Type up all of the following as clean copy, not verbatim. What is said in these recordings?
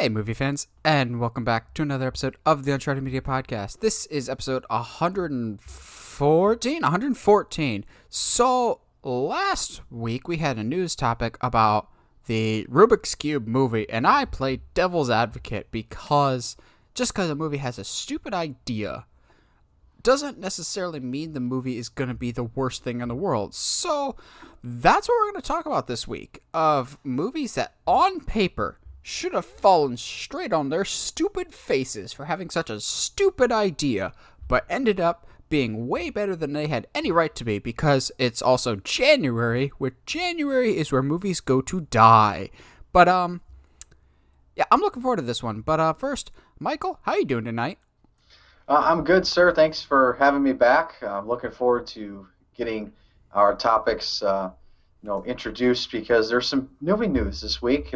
Hey, movie fans, and welcome back to another episode of the Uncharted Media Podcast. This is episode 114. So, last week we had a news topic about the Rubik's Cube movie, and I played devil's advocate because just because a movie has a stupid idea doesn't necessarily mean the movie is going to be the worst thing in the world. So, that's what we're going to talk about this week, of movies that on paper should have fallen straight on their stupid faces for having such a stupid idea, but ended up being way better than they had any right to be, because it's also January, which January is where movies go to die. But, yeah, I'm looking forward to this one. But, first, Michael, how you doing tonight? I'm good, sir. Thanks for having me back. I'm looking forward to getting our topics, introduced, because there's some movie news this week.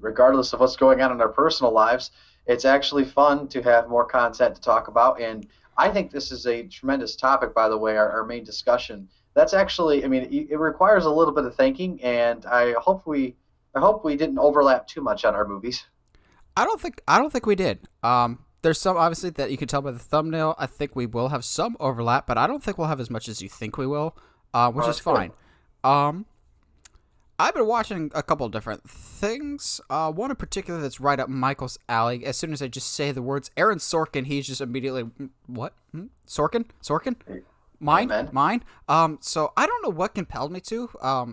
Regardless of what's going on in our personal lives, it's actually fun to have more content to talk about. And I think this is a tremendous topic, by the way, our main discussion. That's actually, it requires a little bit of thinking, and I hope we didn't overlap too much on our movies. I don't think we did. There's some, obviously, that you can tell by the thumbnail. I think we will have some overlap, but I don't think we'll have as much as you think we will, which is fine. I've been watching a couple of different things. One in particular that's right up Michael's alley. As soon as I just say the words Aaron Sorkin, he's just immediately, what? Sorkin? Mine? So I don't know what compelled me to.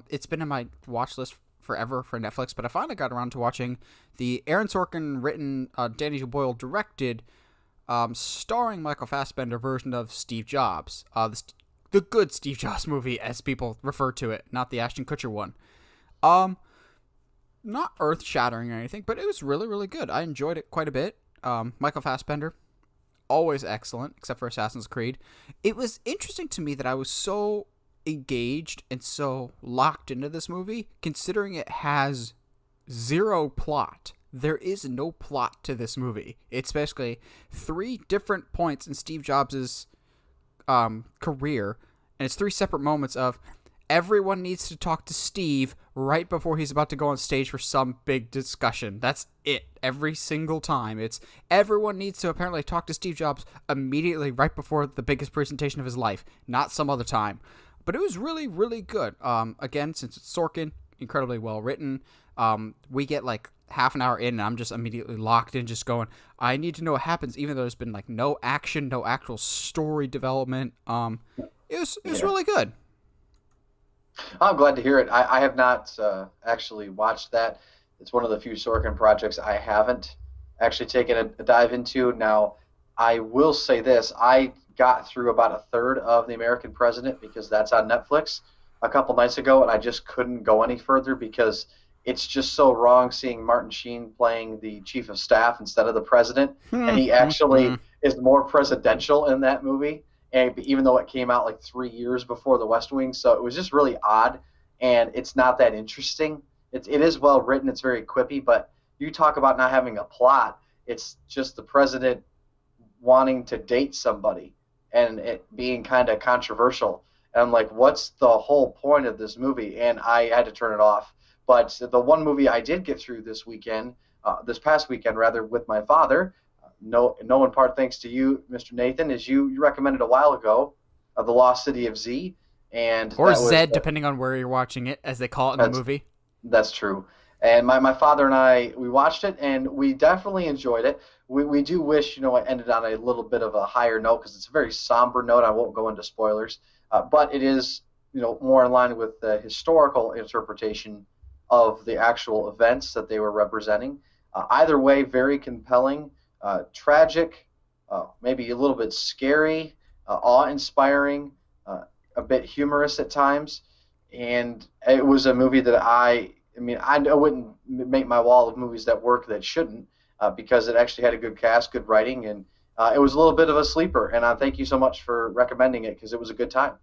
It's been in my watch list forever for Netflix, but I finally got around to watching the Aaron Sorkin written, Danny Boyle directed, starring Michael Fassbender version of Steve Jobs. The good Steve Jobs movie, as people refer to it, not the Ashton Kutcher one. Not earth-shattering or anything, but it was really, really good. I enjoyed it quite a bit. Michael Fassbender, always excellent, except for Assassin's Creed. It was interesting to me that I was so engaged and so locked into this movie, considering it has zero plot. There is no plot to this movie. It's basically three different points in Steve Jobs' career, and it's three separate moments of everyone needs to talk to Steve right before he's about to go on stage for some big discussion. That's it. Every single time. It's everyone needs to apparently talk to Steve Jobs immediately right before the biggest presentation of his life, not some other time. But it was really, really good. Again, since it's Sorkin, incredibly well written. We get like half an hour in, and I'm just immediately locked in, just going, I need to know what happens, even though there's been like no action, no actual story development. It was really good. I'm glad to hear it. I have not actually watched that. It's one of the few Sorkin projects I haven't actually taken a dive into. Now, I will say this. I got through about a third of The American President, because that's on Netflix, a couple nights ago, and I just couldn't go any further because it's just so wrong seeing Martin Sheen playing the chief of staff instead of the president. And he actually is more presidential in that movie, and even though it came out like 3 years before The West Wing. So it was just really odd, and it's not that interesting. It is well written. It's very quippy, but you talk about not having a plot. It's just the president wanting to date somebody and it being kind of controversial. And I'm like, what's the whole point of this movie? And I had to turn it off. But the one movie I did get through this past weekend, with my father, no in part thanks to you, Mr. Nathan, is you recommended a while ago, The Lost City of Z. Or Zed, depending on where you're watching it, as they call it in the movie. That's true. And my father and I, we watched it, and we definitely enjoyed it. We do wish, it ended on a little bit of a higher note, because it's a very somber note. I won't go into spoilers. But it is, more in line with the historical interpretation of the actual events that they were representing. Either way, very compelling, tragic, maybe a little bit scary, awe-inspiring, a bit humorous at times. And it was a movie that I wouldn't make my wall of movies that work that shouldn't, because it actually had a good cast, good writing, and it was a little bit of a sleeper. And I thank you so much for recommending it, because it was a good time.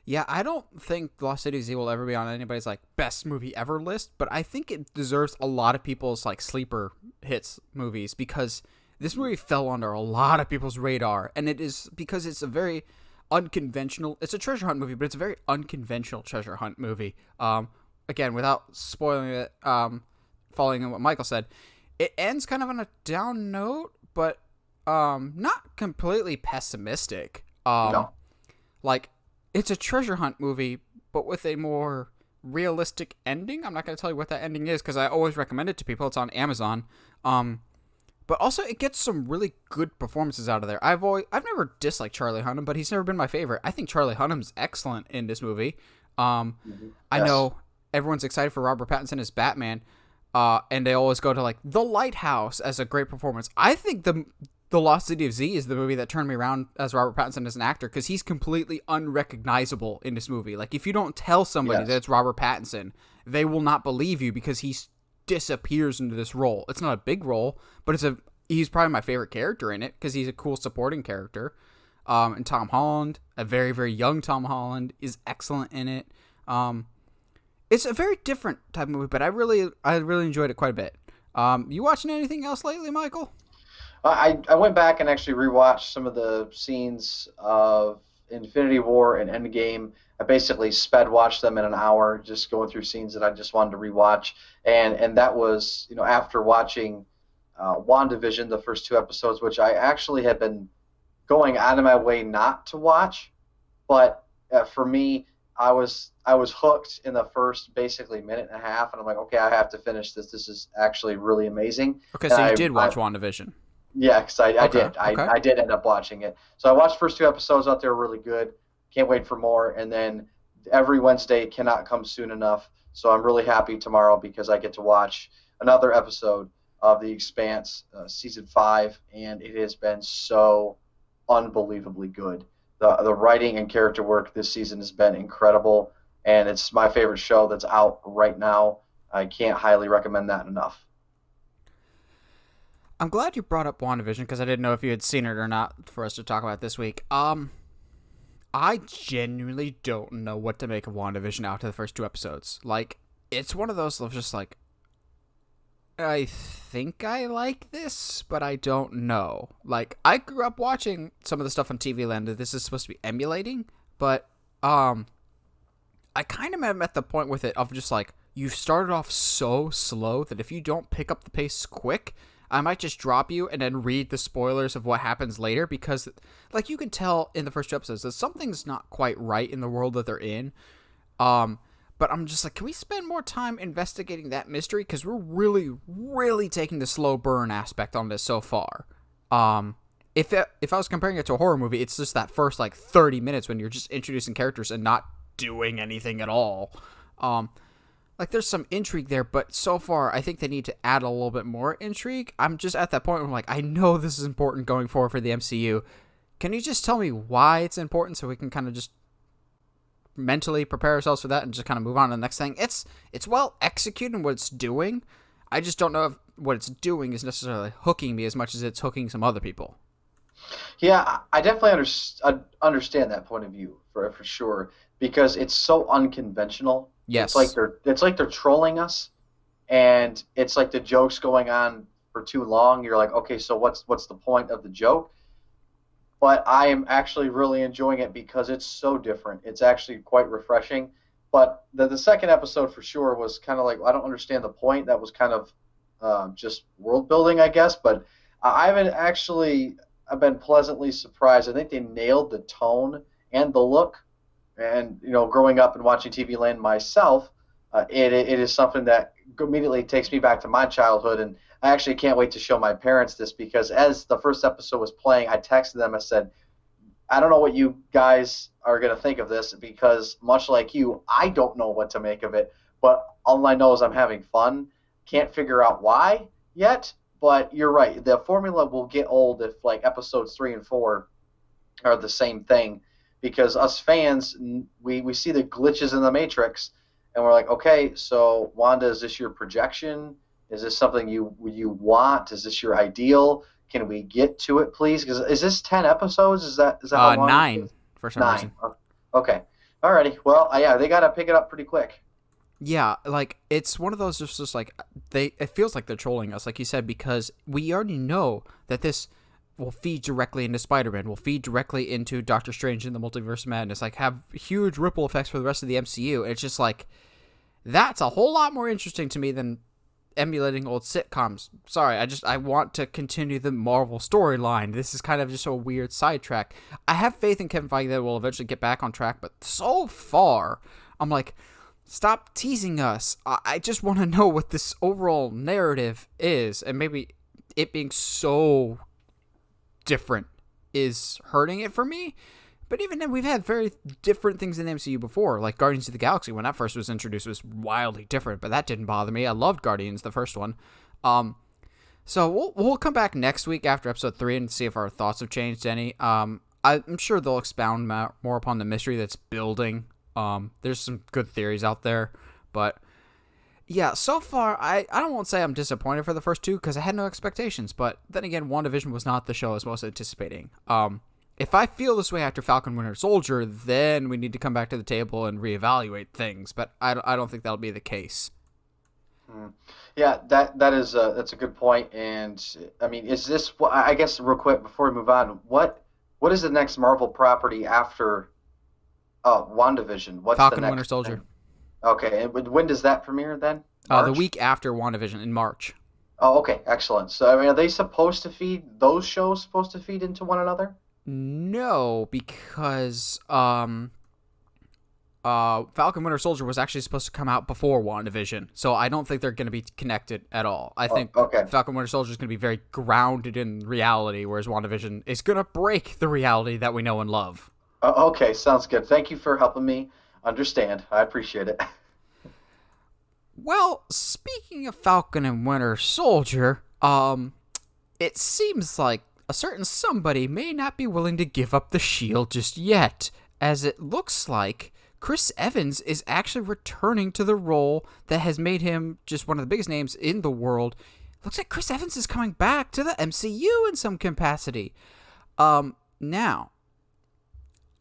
Yeah, I don't think Lost City of Z will ever be on anybody's like best movie ever list, but I think it deserves a lot of people's like sleeper hits movies, because this movie fell under a lot of people's radar, and it is because it's a very unconventional. It's a treasure hunt movie, but it's a very unconventional treasure hunt movie. Again, without spoiling it, following on what Michael said, it ends kind of on a down note, but not completely pessimistic. No. Like it's a treasure hunt movie, but with a more realistic ending. I'm not going to tell you what that ending is because I always recommend it to people. It's on Amazon. But also it gets some really good performances out of there. I've never disliked Charlie Hunnam, but he's never been my favorite. I think Charlie Hunnam's excellent in this movie. I know everyone's excited for Robert Pattinson as Batman, and they always go to like The Lighthouse as a great performance. I think the Lost City of Z is the movie that turned me around as Robert Pattinson as an actor because he's completely unrecognizable in this movie. Like if you don't tell somebody that it's Robert Pattinson, they will not believe you because he disappears into this role. It's not a big role, but he's probably my favorite character in it because he's a cool supporting character. And Tom Holland, a very, very young Tom Holland, is excellent in it. It's a very different type of movie, but I really enjoyed it quite a bit. You watching anything else lately, Michael? I went back and actually rewatched some of the scenes of Infinity War and Endgame. I basically sped watched them in an hour, just going through scenes that I just wanted to rewatch. And that was, after watching WandaVision, the first 2 episodes, which I actually had been going out of my way not to watch. But for me, I was hooked in the first basically minute and a half, and I'm like, okay, I have to finish this. This is actually really amazing. Okay, so you did watch WandaVision. Yeah, because I did. I did end up watching it. So I watched the first 2 episodes out there, really good. Can't wait for more. And then every Wednesday cannot come soon enough. So I'm really happy tomorrow because I get to watch another episode of The Expanse, Season 5, and it has been so unbelievably good. The writing and character work this season has been incredible, and it's my favorite show that's out right now. I can't highly recommend that enough. I'm glad you brought up WandaVision because I didn't know if you had seen it or not for us to talk about this week. I genuinely don't know what to make of WandaVision after the first 2 episodes. Like, it's one of those of just like, I think I like this, but I don't know. Like, I grew up watching some of the stuff on TV Land that this is supposed to be emulating, but I kind of am at the point with it of just like, you started off so slow that if you don't pick up the pace quick, I might just drop you and then read the spoilers of what happens later because, like, you can tell in the first 2 episodes that something's not quite right in the world that they're in. But I'm just like, can we spend more time investigating that mystery? Because we're really, really taking the slow burn aspect on this so far. If I was comparing it to a horror movie, it's just that first, like, 30 minutes when you're just introducing characters and not doing anything at all. Like, there's some intrigue there, but so far, I think they need to add a little bit more intrigue. I'm just at that point where I'm like, I know this is important going forward for the MCU. Can you just tell me why it's important so we can kind of just mentally prepare ourselves for that and just kind of move on to the next thing? It's well executed in what it's doing. I just don't know if what it's doing is necessarily hooking me as much as it's hooking some other people. Yeah, I definitely understand that point of view for sure because it's so unconventional. Yes. It's like they're trolling us, and it's like the joke's going on for too long. You're like, okay, so what's the point of the joke? But I am actually really enjoying it because it's so different. It's actually quite refreshing. But the second episode for sure was kind of like, I don't understand the point. That was kind of just world building, I guess. But I've been pleasantly surprised. I think they nailed the tone and the look. And, growing up and watching TV Land myself, it is something that immediately takes me back to my childhood. And I actually can't wait to show my parents this because as the first episode was playing, I texted them. I said, I don't know what you guys are going to think of this because much like you, I don't know what to make of it. But all I know is I'm having fun. Can't figure out why yet. But you're right. The formula will get old if like episodes 3 and 4 are the same thing. Because us fans, we see the glitches in the Matrix, and we're like, okay, so Wanda, is this your projection? Is this something you want? Is this your ideal? Can we get to it, please? Because is this 10 episodes? Is that how long? 9 for some reason. Okay, alrighty. Well, yeah, they gotta pick it up pretty quick. Yeah, like it's one of those just like it feels like they're trolling us, like you said, because we already know that this will feed directly into Spider-Man, will feed directly into Doctor Strange in the Multiverse of Madness, like have huge ripple effects for the rest of the MCU. And it's just like, that's a whole lot more interesting to me than emulating old sitcoms. Sorry, I want to continue the Marvel storyline. This is kind of just a weird sidetrack. I have faith in Kevin Feige that we'll eventually get back on track, but so far, I'm like, stop teasing us. I just want to know what this overall narrative is, and maybe it being so different is hurting it for me. But even then, we've had very different things in the MCU before, like Guardians of the Galaxy. When that first was introduced, it was wildly different, but that didn't bother me. I loved Guardians, the first one. So we'll come back next week after episode 3 and see if our thoughts have changed any. I'm sure they'll expound more upon the mystery that's building. There's some good theories out there, but yeah, so far, I won't say I'm disappointed for the first two because I had no expectations, but then again, WandaVision was not the show I was most anticipating. If I feel this way after Falcon Winter Soldier, then we need to come back to the table and reevaluate things, but I don't think that'll be the case. Yeah, that's a good point. And I mean, is this? I guess real quick before we move on, what is the next Marvel property after WandaVision? What's Falcon the next Winter Soldier. thing? Okay, and when does that premiere then? The week after WandaVision in March. Oh, okay, excellent. So I mean, are they supposed to feed those shows? Supposed to feed into one another? No, because Falcon Winter Soldier was actually supposed to come out before WandaVision, so I don't think they're going to be connected at all. I think Falcon Winter Soldier is going to be very grounded in reality, whereas WandaVision is going to break the reality that we know and love. Okay, sounds good. Thank you for helping me understand. I appreciate it. Well, speaking of Falcon and Winter Soldier, it seems like a certain somebody may not be willing to give up the shield just yet, as it looks like Chris Evans is actually returning to the role that has made him just one of the biggest names in the world. Looks like Chris Evans is coming back to the MCU in some capacity. Now,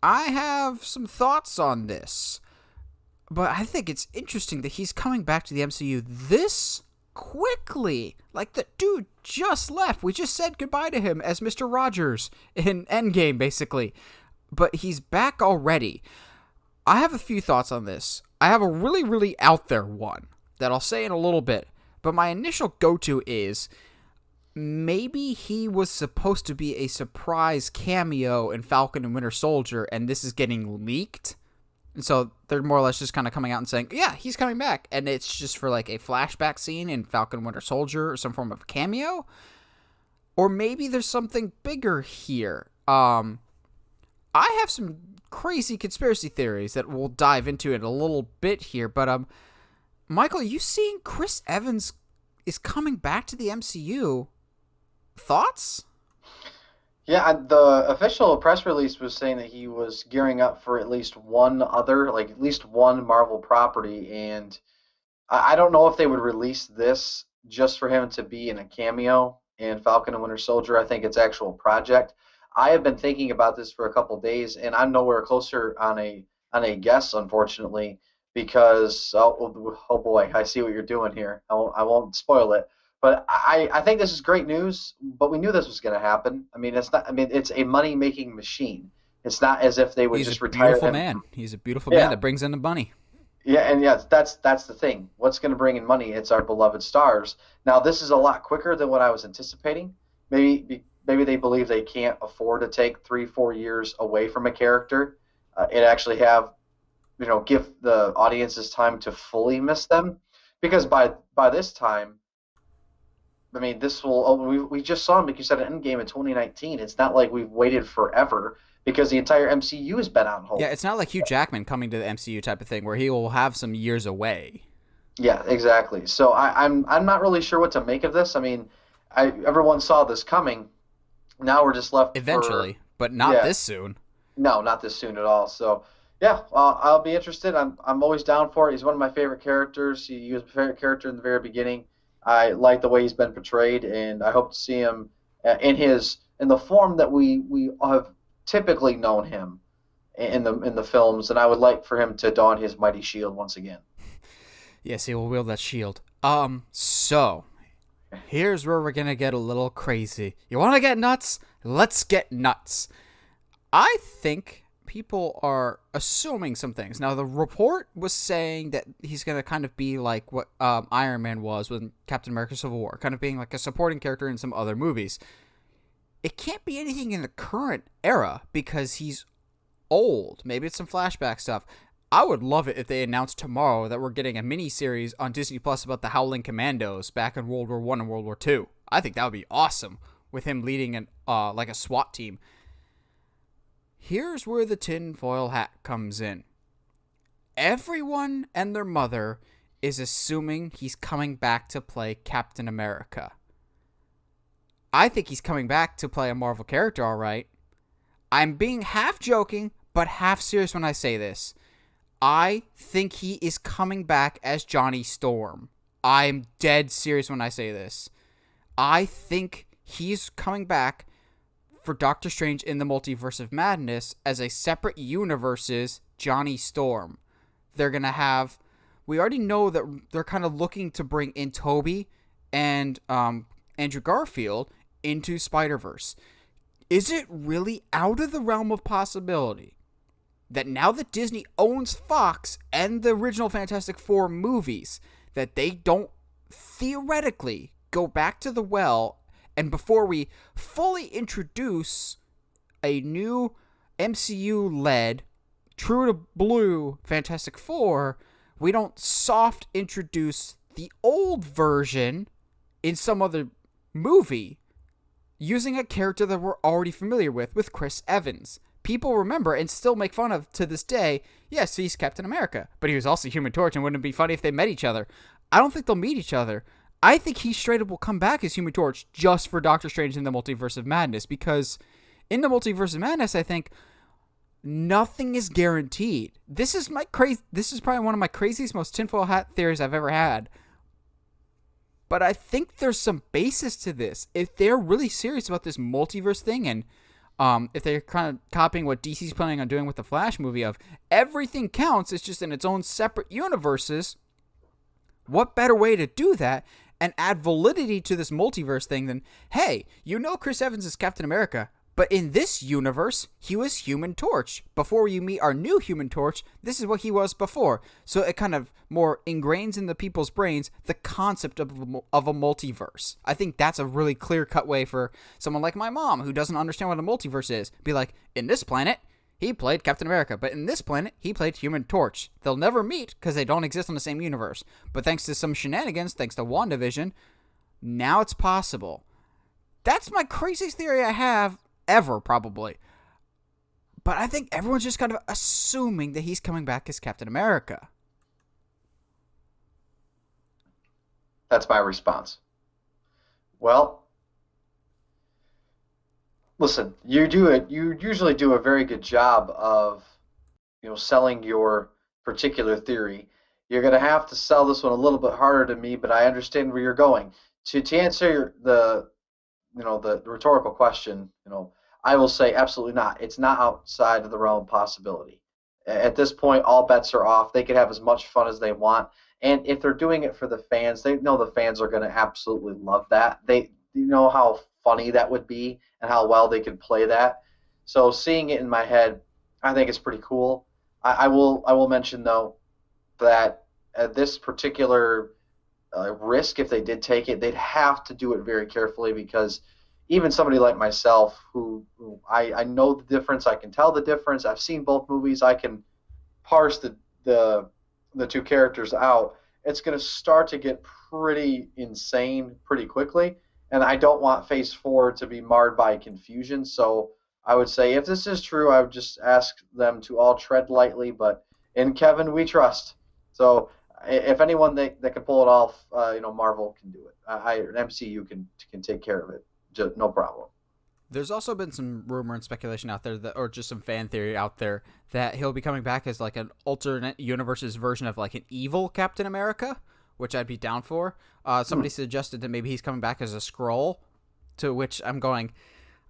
I have some thoughts on this, but I think it's interesting that he's coming back to the MCU this quickly. Like, the dude just left. We just said goodbye to him as Mr. Rogers in Endgame, basically. But he's back already. I have a few thoughts on this. I have a really, really out there one that I'll say in a little bit. But my initial go-to is maybe he was supposed to be a surprise cameo in Falcon and Winter Soldier, and this is getting leaked. And so they're more or less just kind of coming out and saying, yeah, he's coming back. And it's just for like a flashback scene in Falcon and Winter Soldier or some form of cameo. Or maybe there's something bigger here. I have some crazy conspiracy theories that we'll dive into in a little bit here. But Michael, you seeing Chris Evans is coming back to the MCU? Thoughts? Yeah, the official press release was saying that he was gearing up for at least one Marvel property, and I don't know if they would release this just for him to be in a cameo in Falcon and Winter Soldier. I think it's actual project. I have been thinking about this for a couple of days, and I'm nowhere closer on a guess, unfortunately, because oh boy, I see what you're doing here. I won't spoil it. But I think this is great news, but we knew this was going to happen. I mean, it's a money-making machine. It's not as if they would just retire him. He's a beautiful man that brings in the money. Yeah, and that's the thing. What's going to bring in money? It's our beloved stars. Now, this is a lot quicker than what I was anticipating. Maybe they believe they can't afford to take 3-4 years away from a character and actually give the audiences time to fully miss them. Because by this time, I mean, we just saw him, like you said, an Endgame in 2019. It's not like we've waited forever because the entire MCU has been on hold. Yeah, it's not like Hugh Jackman coming to the MCU type of thing where he will have some years away. Yeah, exactly. So I'm not really sure what to make of this. I mean, everyone saw this coming. Now we're just left eventually, but not this soon. No, not this soon at all. So yeah, I'll be interested. I'm always down for it. He's one of my favorite characters. He was my favorite character in the very beginning. I like the way he's been portrayed, and I hope to see him in the form that we have typically known him in the films. And I would like for him to don his mighty shield once again. Yes, he will wield that shield. So here's where we're gonna get a little crazy. You want to get nuts? Let's get nuts. I think people are assuming some things. Now, the report was saying that he's going to kind of be like what Iron Man was with Captain America Civil War, kind of being like a supporting character in some other movies. It can't be anything in the current era because he's old. Maybe it's some flashback stuff. I would love it if they announced tomorrow that we're getting a mini-series on Disney Plus about the Howling Commandos back in World War I and World War II. I think that would be awesome, with him leading like a SWAT team. Here's where the tinfoil hat comes in. Everyone and their mother is assuming he's coming back to play Captain America. I think he's coming back to play a Marvel character, all right. I'm being half joking, but half serious when I say this. I think he is coming back as Johnny Storm. I'm dead serious when I say this. I think he's coming back for Doctor Strange in the Multiverse of Madness as a separate universe's Johnny Storm. They're going to have... We already know that they're kind of looking to bring in Tobey and Andrew Garfield into Spider-Verse. Is it really out of the realm of possibility that now that Disney owns Fox and the original Fantastic Four movies, that they don't theoretically go back to the well, and before we fully introduce a new MCU-led, true to blue Fantastic Four, we don't soft introduce the old version in some other movie using a character that we're already familiar with Chris Evans. People remember and still make fun of to this day, yes, he's Captain America, but he was also Human Torch, and wouldn't it be funny if they met each other? I don't think they'll meet each other. I think he straight up will come back as Human Torch just for Doctor Strange in the Multiverse of Madness, because in the Multiverse of Madness, I think nothing is guaranteed. This is probably one of my craziest, most tinfoil hat theories I've ever had. But I think there's some basis to this. If they're really serious about this multiverse thing, and if they're kind of copying what DC's planning on doing with the Flash movie of everything counts, it's just in its own separate universes, what better way to do that and add validity to this multiverse thing than, hey, you know Chris Evans is Captain America, but in this universe, he was Human Torch. Before you meet our new Human Torch, this is what he was before. So it kind of more ingrains in the people's brains the concept of a multiverse. I think that's a really clear-cut way for someone like my mom, who doesn't understand what a multiverse is, be like, in this planet, he played Captain America, but in this planet, he played Human Torch. They'll never meet because they don't exist in the same universe. But thanks to some shenanigans, thanks to WandaVision, now it's possible. That's my craziest theory I have ever, probably. But I think everyone's just kind of assuming that he's coming back as Captain America. That's my response. Well, listen, you usually do a very good job of, selling your particular theory. You're going to have to sell this one a little bit harder to me, but I understand where you're going. To answer the rhetorical question, I will say absolutely not. It's not outside of the realm of possibility. At this point, all bets are off. They can have as much fun as they want. And if they're doing it for the fans, they know the fans are going to absolutely love that. They know how funny that would be and how well they could play that. So seeing it in my head, I think it's pretty cool. I will mention, though, that at this particular risk, if they did take it, they'd have to do it very carefully, because even somebody like myself, who I know the difference, I can tell the difference, I've seen both movies, I can parse the two characters out, it's going to start to get pretty insane pretty quickly, and I don't want Phase 4 to be marred by confusion. So I would say, if this is true, I would just ask them to all tread lightly, but in Kevin we trust. So if anyone that can pull it off, Marvel can do it. MCU can take care of it. Just no problem. There's also been some rumor and speculation out there, or just some fan theory out there, that he'll be coming back as like an alternate universe's version of like an evil Captain America, which I'd be down for. Somebody suggested that maybe he's coming back as a Skrull, to which I'm going,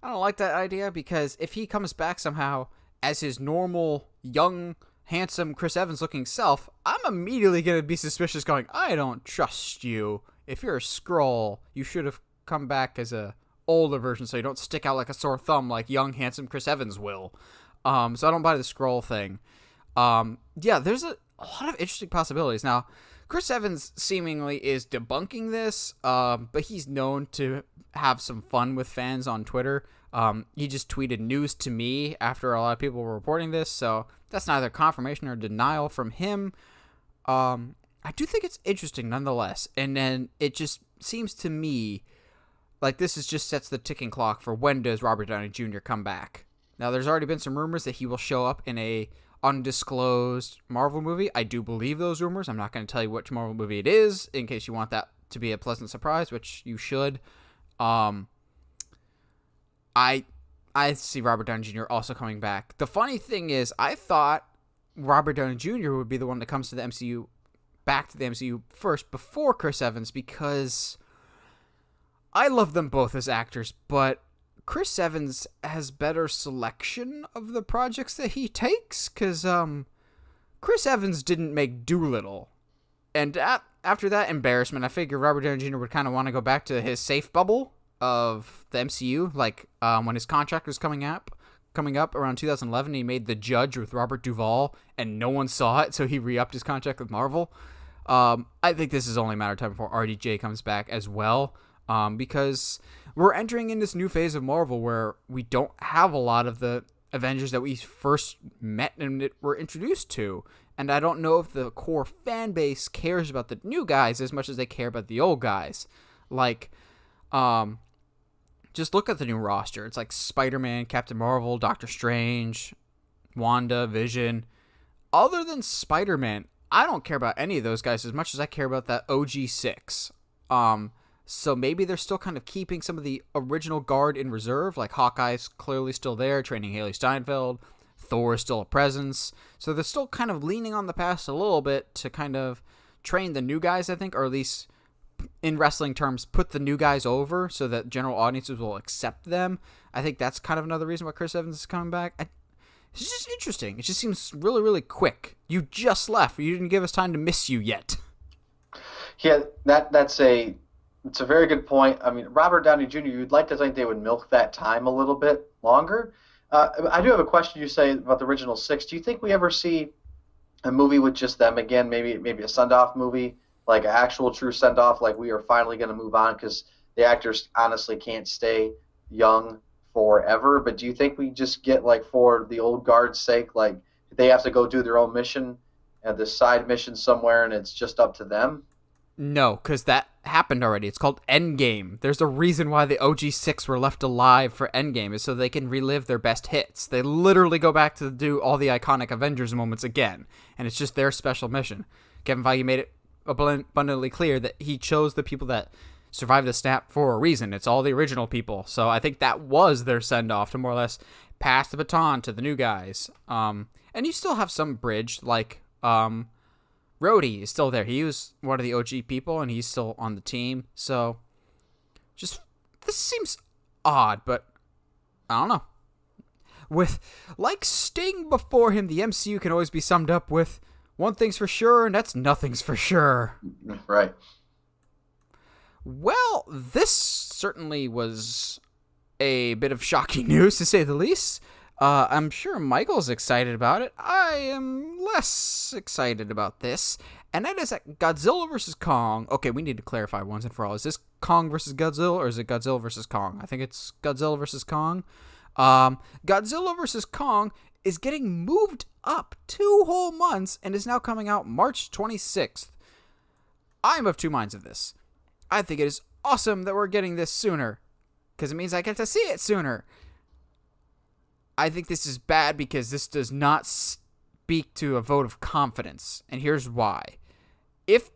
I don't like that idea, because if he comes back somehow as his normal, young, handsome Chris Evans looking self, I'm immediately going to be suspicious, going, I don't trust you. If you're a Skrull, you should have come back as a older version so you don't stick out like a sore thumb like young, handsome Chris Evans will. So I don't buy the scroll thing. Yeah, there's a lot of interesting possibilities. Now, Chris Evans seemingly is debunking this, but he's known to have some fun with fans on Twitter. He just tweeted news to me after a lot of people were reporting this, so that's neither confirmation or denial from him. I do think it's interesting nonetheless, and then it just seems to me like this is just sets the ticking clock for when does Robert Downey Jr. come back. Now, there's already been some rumors that he will show up in a undisclosed Marvel movie. I do believe those rumors. I'm not going to tell you which Marvel movie it is in case you want that to be a pleasant surprise, which you should. I see Robert Downey Jr. also coming back. The funny thing is, I thought Robert Downey Jr. would be the one that comes to the MCU, back to the MCU first before Chris Evans, because I love them both as actors, but Chris Evans has better selection of the projects that he takes, because Chris Evans didn't make Doolittle. And after that embarrassment, I figured Robert Downey Jr. would kind of want to go back to his safe bubble of the MCU, like when his contract was coming up around 2011, he made The Judge with Robert Duvall, and no one saw it, so he re-upped his contract with Marvel. I think this is only a matter of time before RDJ comes back as well, because we're entering in this new phase of Marvel where we don't have a lot of the Avengers that we first met and were introduced to. And I don't know if the core fan base cares about the new guys as much as they care about the old guys. Like, just look at the new roster. It's like Spider-Man, Captain Marvel, Doctor Strange, Wanda, Vision. Other than Spider-Man, I don't care about any of those guys as much as I care about that OG6. So maybe they're still kind of keeping some of the original guard in reserve, like Hawkeye's clearly still there, training Haley Steinfeld. Thor is still a presence. So they're still kind of leaning on the past a little bit to kind of train the new guys, I think, or at least in wrestling terms, put the new guys over so that general audiences will accept them. I think that's kind of another reason why Chris Evans is coming back. It's just interesting. It just seems really, really quick. You just left. You didn't give us time to miss you yet. Yeah, it's a very good point. I mean, Robert Downey Jr., you'd like to think they would milk that time a little bit longer. I do have a question you say about the original six. Do you think we ever see a movie with just them again, maybe a send-off movie, like an actual true send-off, like we are finally going to move on because the actors honestly can't stay young forever? But do you think we just get, like, for the old guard's sake, like they have to go do their own mission and this side mission somewhere and it's just up to them? No, because that happened already. It's called Endgame. There's a reason why the OG6 were left alive for Endgame, is so they can relive their best hits. They literally go back to do all the iconic Avengers moments again, and it's just their special mission. Kevin Feige made it abundantly clear that he chose the people that survived the snap for a reason. It's all the original people. So I think that was their send-off, to more or less pass the baton to the new guys. And you still have some bridge, like Rhodey is still there. He was one of the OG people, and he's still on the team. So, this seems odd, but I don't know. With, like Sting before him, the MCU can always be summed up with one thing's for sure, and that's nothing's for sure. Right. Well, this certainly was a bit of shocking news, to say the least. I'm sure Michael's excited about it. I am less excited about this. And that is that Godzilla vs. Kong. Okay, we need to clarify once and for all. Is this Kong vs. Godzilla, or is it Godzilla vs. Kong? I think it's Godzilla vs. Kong. Godzilla vs. Kong is getting moved up 2 whole months and is now coming out March 26th. I am of two minds of this. I think it is awesome that we're getting this sooner, because it means I get to see it sooner. I think this is bad because this does not speak to a vote of confidence, and here's why. If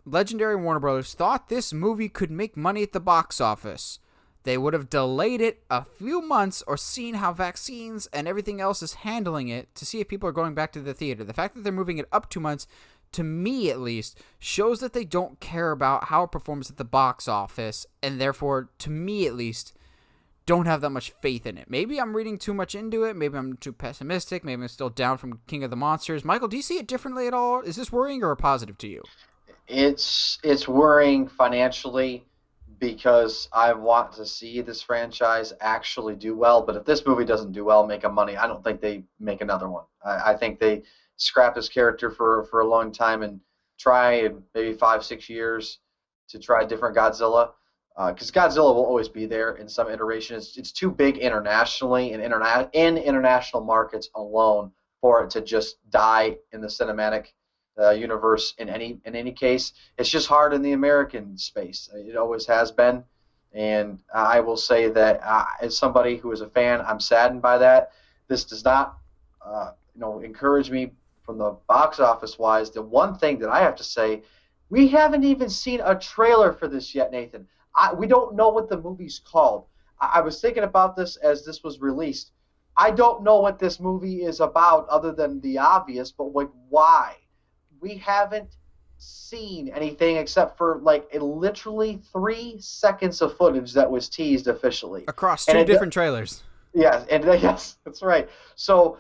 Legendary Warner Brothers thought this movie could make money at the box office, they would have delayed it a few months or seen how vaccines and everything else is handling it to see if people are going back to the theater. The fact that they're moving it up 2 months, to me at least, shows that they don't care about how it performs at the box office, and therefore, to me at least, don't have that much faith in it. Maybe I'm reading too much into it. Maybe I'm too pessimistic. Maybe I'm still down from King of the Monsters. Michael, do you see it differently at all? Is this worrying or a positive to you? It's worrying financially, because I want to see this franchise actually do well. But if this movie doesn't do well, make them money, I don't think they make another one. I think they scrap this character for a long time and try in maybe 5 6 years to try a different Godzilla. Because Godzilla will always be there in some iteration. It's too big internationally and in international markets alone for it to just die in the cinematic universe in any case. It's just hard in the American space. It always has been, and I will say that as somebody who is a fan, I'm saddened by that. This does not, encourage me from the box office wise. The one thing that I have to say, we haven't even seen a trailer for this yet, Nathan. We don't know what the movie's called. I was thinking about this as this was released. I don't know what this movie is about other than the obvious, but like why? We haven't seen anything except for like literally 3 seconds of footage that was teased officially across two different trailers. Yeah, and yes, that's right. So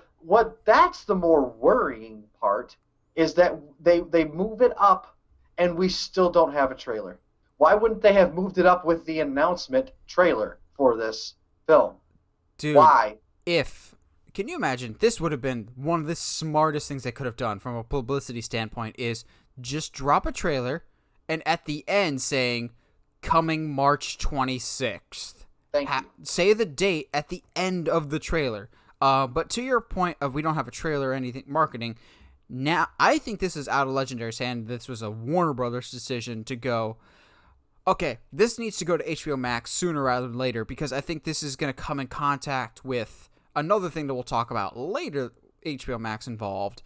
that's the more worrying part is that they move it up and we still don't have a trailer. Why wouldn't they have moved it up with the announcement trailer for this film? Dude, why? Can you imagine? This would have been one of the smartest things they could have done from a publicity standpoint is just drop a trailer and at the end saying, coming March 26th. Thank you. Say the date at the end of the trailer. But to your point of we don't have a trailer or anything marketing, now I think this is out of Legendary's hand. This was a Warner Brothers decision to go, okay, this needs to go to HBO Max sooner rather than later because I think this is going to come in contact with another thing that we'll talk about later, HBO Max involved.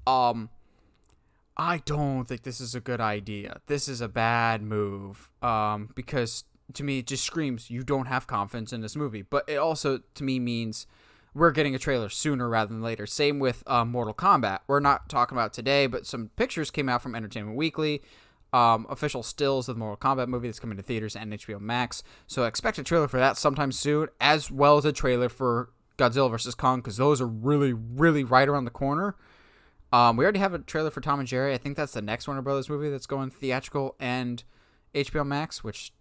I don't think this is a good idea. This is a bad move because to me it just screams you don't have confidence in this movie. But it also to me means we're getting a trailer sooner rather than later. Same with Mortal Kombat. We're not talking about today, but some pictures came out from Entertainment Weekly. Official stills of the Mortal Kombat movie that's coming to theaters and HBO Max. So expect a trailer for that sometime soon, as well as a trailer for Godzilla vs. Kong, because those are really, really right around the corner. We already have a trailer for Tom and Jerry. I think that's the next Warner Brothers movie that's going theatrical and HBO Max, which...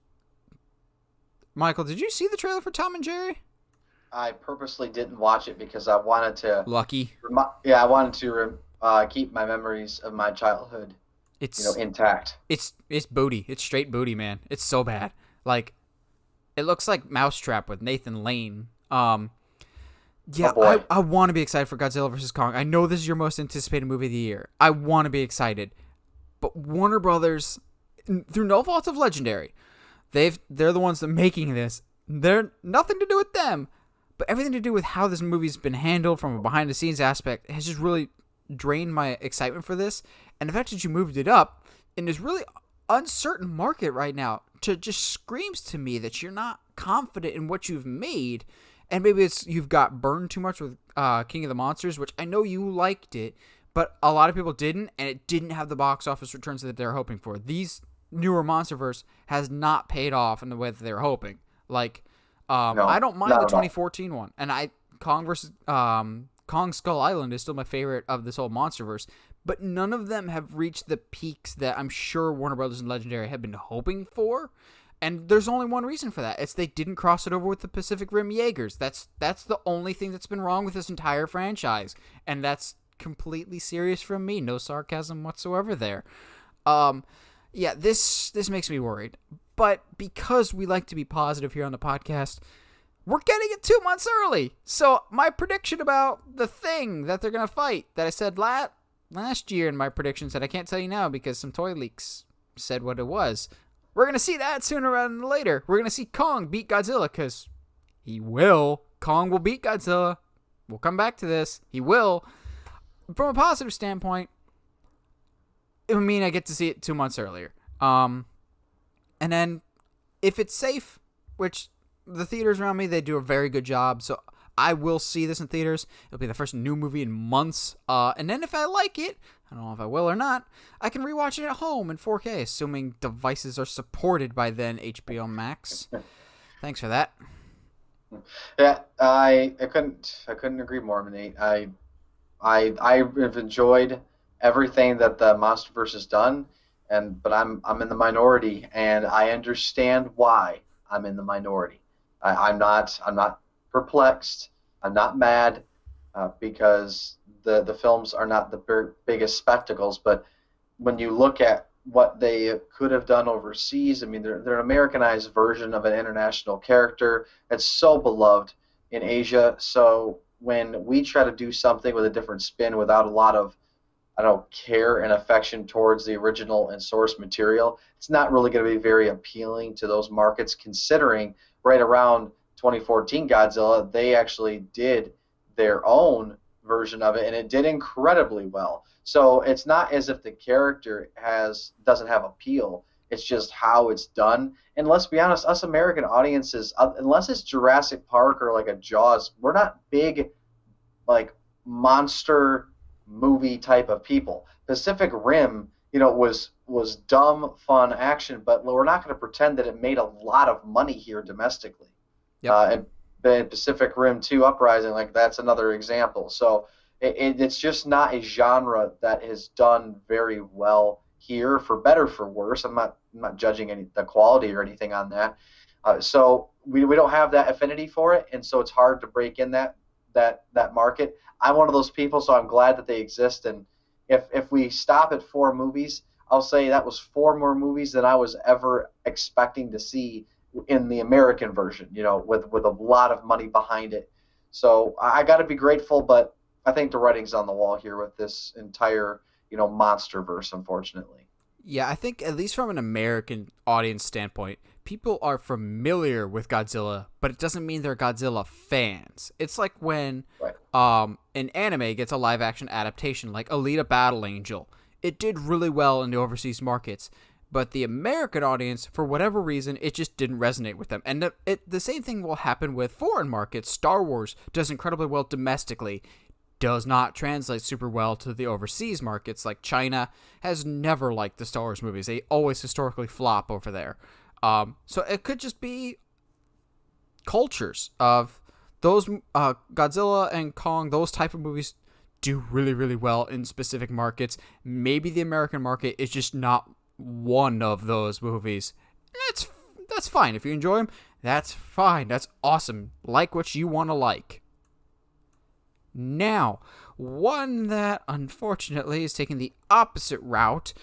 Michael, did you see the trailer for Tom and Jerry? I purposely didn't watch it because I wanted to... Lucky. I wanted to keep my memories of my childhood intact. It's booty. It's straight booty, man. It's so bad. Like, it looks like Mousetrap with Nathan Lane. Yeah, I want to be excited for Godzilla vs. Kong. I know this is your most anticipated movie of the year. I want to be excited. But Warner Brothers, through no fault of Legendary, they're the ones that are making this. They're nothing to do with them, but everything to do with how this movie's been handled from a behind-the-scenes aspect has just really drained my excitement for this. And the fact that you moved it up in this really uncertain market right now just screams to me that you're not confident in what you've made. And maybe it's you've got burned too much with King of the Monsters, which I know you liked it, but a lot of people didn't, and it didn't have the box office returns that they're hoping for. These newer MonsterVerse has not paid off in the way that they were hoping. Like, No, I don't mind not the at all. 2014 one, and Kong Skull Island is still my favorite of this whole MonsterVerse, but none of them have reached the peaks that I'm sure Warner Brothers and Legendary have been hoping for. And there's only one reason for that. It's they didn't cross it over with the Pacific Rim Jaegers. That's the only thing that's been wrong with this entire franchise. And that's completely serious from me. No sarcasm whatsoever there. Yeah, this makes me worried. But because we like to be positive here on the podcast, we're getting it 2 months early. So my prediction about the thing that they're going to fight that I said last year in my predictions that I can't tell you now because some toy leaks said what it was. We're going to see that sooner rather than later. We're going to see Kong beat Godzilla because he will. Kong will beat Godzilla. We'll come back to this. He will. From a positive standpoint, it would mean I get to see it 2 months earlier. And then if it's safe, which the theaters around me, they do a very good job. So I will see this in theaters. It'll be the first new movie in months. And then if I like it, I don't know if I will or not, I can rewatch it at home in 4K, assuming devices are supported by then HBO Max. Thanks for that. Yeah, I couldn't agree more, Nate. I have enjoyed everything that the MonsterVerse has done, but I'm in the minority, and I understand why I'm in the minority. I'm not perplexed. I'm not mad because the films are not the biggest spectacles. But when you look at what they could have done overseas, I mean, they're an Americanized version of an international character that's so beloved in Asia. So when we try to do something with a different spin without a lot of, I don't know, care and affection towards the original and source material, it's not really going to be very appealing to those markets, considering right around 2014 Godzilla, they actually did their own version of it, and it did incredibly well. So it's not as if the character doesn't have appeal. It's just how it's done. And let's be honest, us American audiences, unless it's Jurassic Park or like a Jaws, we're not big like monster movie type of people. Pacific Rim, was dumb fun action, but we're not going to pretend that it made a lot of money here domestically. Yep. And Pacific Rim 2 Uprising, like that's another example. So it's just not a genre that has done very well here, for better for worse. I'm not judging the quality or anything on that. So we don't have that affinity for it, and so it's hard to break in that market. I'm one of those people, so I'm glad that they exist. And if we stop at 4 movies, I'll say that was 4 more movies than I was ever expecting to see in the American version, with a lot of money behind it. So I got to be grateful, but I think the writing's on the wall here with this entire, monster verse, unfortunately. Yeah, I think at least from an American audience standpoint, people are familiar with Godzilla, but it doesn't mean they're Godzilla fans. It's like when Right. an anime gets a live action adaptation like Alita Battle Angel. It did really well in the overseas markets, but the American audience, for whatever reason, it just didn't resonate with them. And the same thing will happen with foreign markets. Star Wars does incredibly well domestically, does not translate super well to the overseas markets. Like China has never liked the Star Wars movies. They always historically flop over there. So it could just be cultures of those Godzilla and Kong, those type of movies do really, really well in specific markets. Maybe the American market is just not one of those movies. That's fine. If you enjoy them, that's fine. That's awesome. Like what you want to like. Now, one that unfortunately is taking the opposite route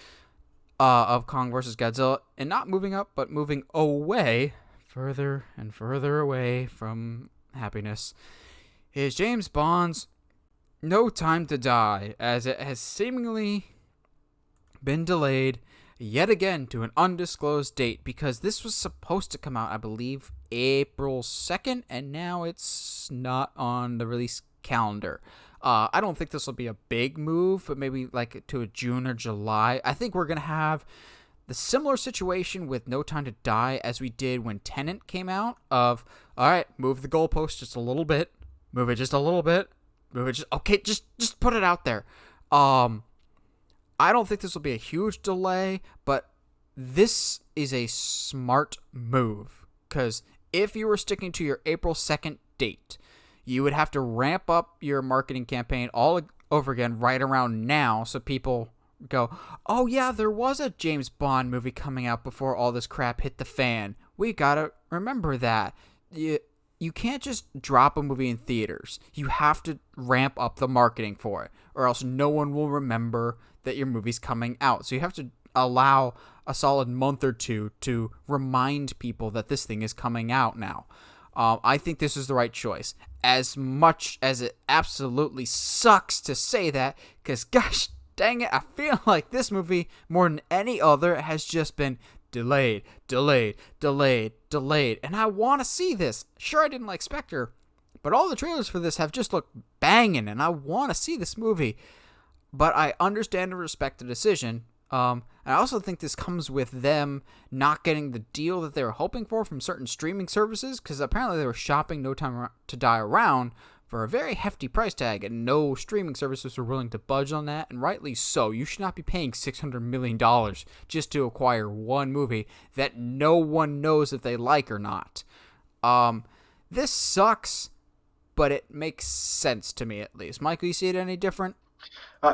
of Kong vs. Godzilla, and not moving up, but moving away, further and further away from happiness, is James Bond's No Time to Die, as it has seemingly been delayed yet again to an undisclosed date, because this was supposed to come out, I believe, April 2nd, and now it's not on the release calendar. I don't think this will be a big move, but maybe like to a June or July. I think we're going to have the similar situation with No Time to Die as we did when Tenet came out, of, all right, move the goalpost just a little bit, move it just a little bit, move it just, okay, just put it out there. I don't think this will be a huge delay, but this is a smart move, because if you were sticking to your April 2nd date, you would have to ramp up your marketing campaign all over again right around now, so people go, oh yeah, there was a James Bond movie coming out before all this crap hit the fan. We gotta remember that. You can't just drop a movie in theaters. You have to ramp up the marketing for it, or else no one will remember that your movie's coming out. So you have to allow a solid month or two to remind people that this thing is coming out now. I think this is the right choice. As much as it absolutely sucks to say that, because gosh dang it, I feel like this movie, more than any other, has just been delayed. And I want to see this. Sure, I didn't like Spectre, but all the trailers for this have just looked banging, and I want to see this movie. But I understand and respect the decision. I also think this comes with them not getting the deal that they were hoping for from certain streaming services, because apparently they were shopping No Time to Die around for a very hefty price tag, and no streaming services were willing to budge on that, and rightly so. You should not be paying $600 million just to acquire one movie that no one knows if they like or not. This sucks, but it makes sense to me at least. Michael, you see it any different?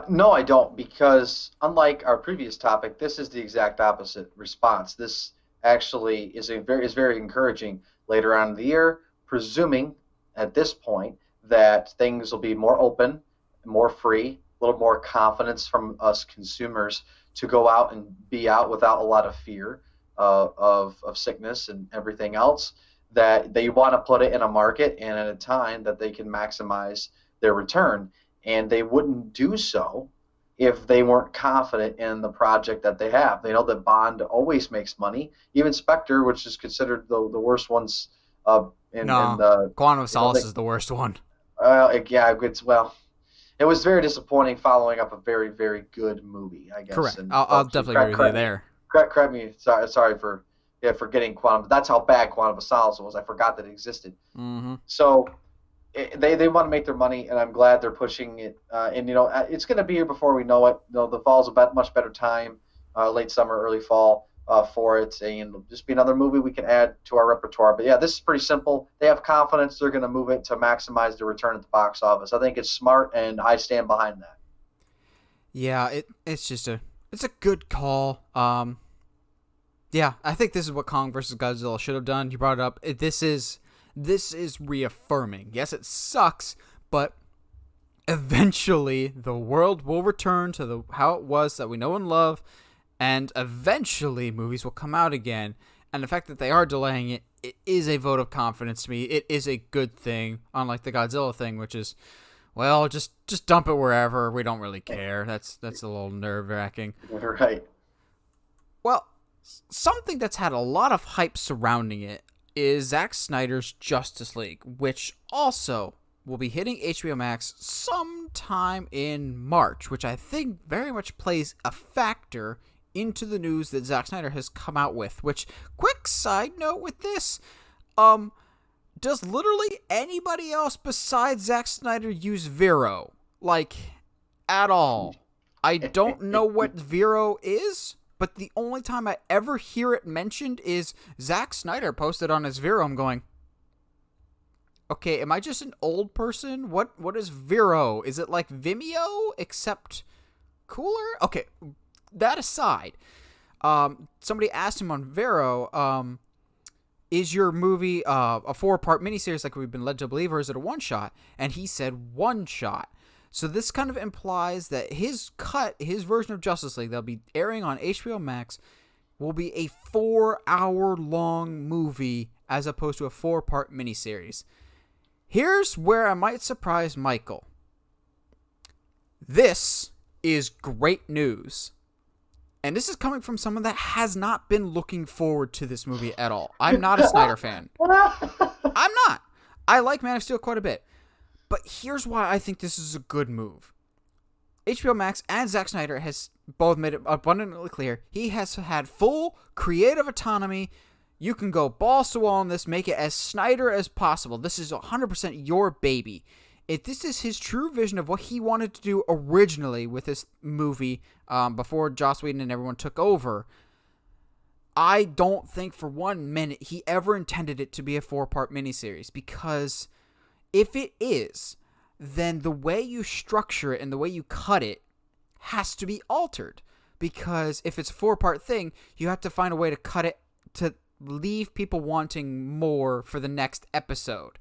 No, I don't, because unlike our previous topic, this is the exact opposite response. This actually is very encouraging later on in the year, presuming at this point that things will be more open, more free, a little more confidence from us consumers to go out and be out without a lot of fear of sickness and everything else. That they want to put it in a market and at a time that they can maximize their return, and they wouldn't do so if they weren't confident in the project that they have. They know that Bond always makes money. Even Spectre, which is considered the worst ones in No, the Quantum of you know, Solace is the worst one. yeah, it was very disappointing following up a very good movie, I guess. Correct. And I'll well, definitely agree with you there. correct me. Sorry for forgetting Quantum. That's how bad Quantum of Solace was. I forgot that it existed. Mm-hmm. So they want to make their money, and I'm glad they're pushing it. And it's going to be here before we know it. The fall's a much better time, late summer, early fall for it, and it'll just be another movie we can add to our repertoire. But yeah, this is pretty simple. They have confidence they're going to move it to maximize the return at the box office. I think it's smart, and I stand behind that. Yeah, it's a good call. Yeah, I think this is what Kong versus Godzilla should have done. You brought it up. This is reaffirming. Yes, it sucks, but eventually the world will return to how it was that we know and love, and eventually movies will come out again. And the fact that they are delaying it, it is a vote of confidence to me. It is a good thing, unlike the Godzilla thing, which is, well, just dump it wherever. We don't really care. That's a little nerve-wracking. Right. Well, something that's had a lot of hype surrounding it is Zack Snyder's Justice League, which also will be hitting HBO Max sometime in March, which I think very much plays a factor into the news that Zack Snyder has come out with. Which, quick side note with this, does literally anybody else besides Zack Snyder use Vero? Like, at all? I don't know what Vero is, but the only time I ever hear it mentioned is Zack Snyder posted on his Vero. I'm going, okay, am I just an old person? What is Vero? Is it like Vimeo except cooler? Okay, that aside, somebody asked him on Vero, is your movie a 4-part miniseries like we've been led to believe, or is it a one-shot? And he said one-shot. So this kind of implies that his version of Justice League that'll be airing on HBO Max will be a 4-hour-long movie as opposed to a 4-part miniseries. Here's where I might surprise Michael. This is great news. And this is coming from someone that has not been looking forward to this movie at all. I'm not a Snyder fan. I'm not. I like Man of Steel quite a bit. But here's why I think this is a good move. HBO Max and Zack Snyder has both made it abundantly clear he has had full creative autonomy. You can go balls to wall on this, make it as Snyder as possible. This is 100% your baby. If this is his true vision of what he wanted to do originally with this movie before Joss Whedon and everyone took over, I don't think for 1 minute he ever intended it to be a 4-part miniseries, because if it is, then the way you structure it and the way you cut it has to be altered. Because if it's a 4-part thing, you have to find a way to cut it to leave people wanting more for the next episode.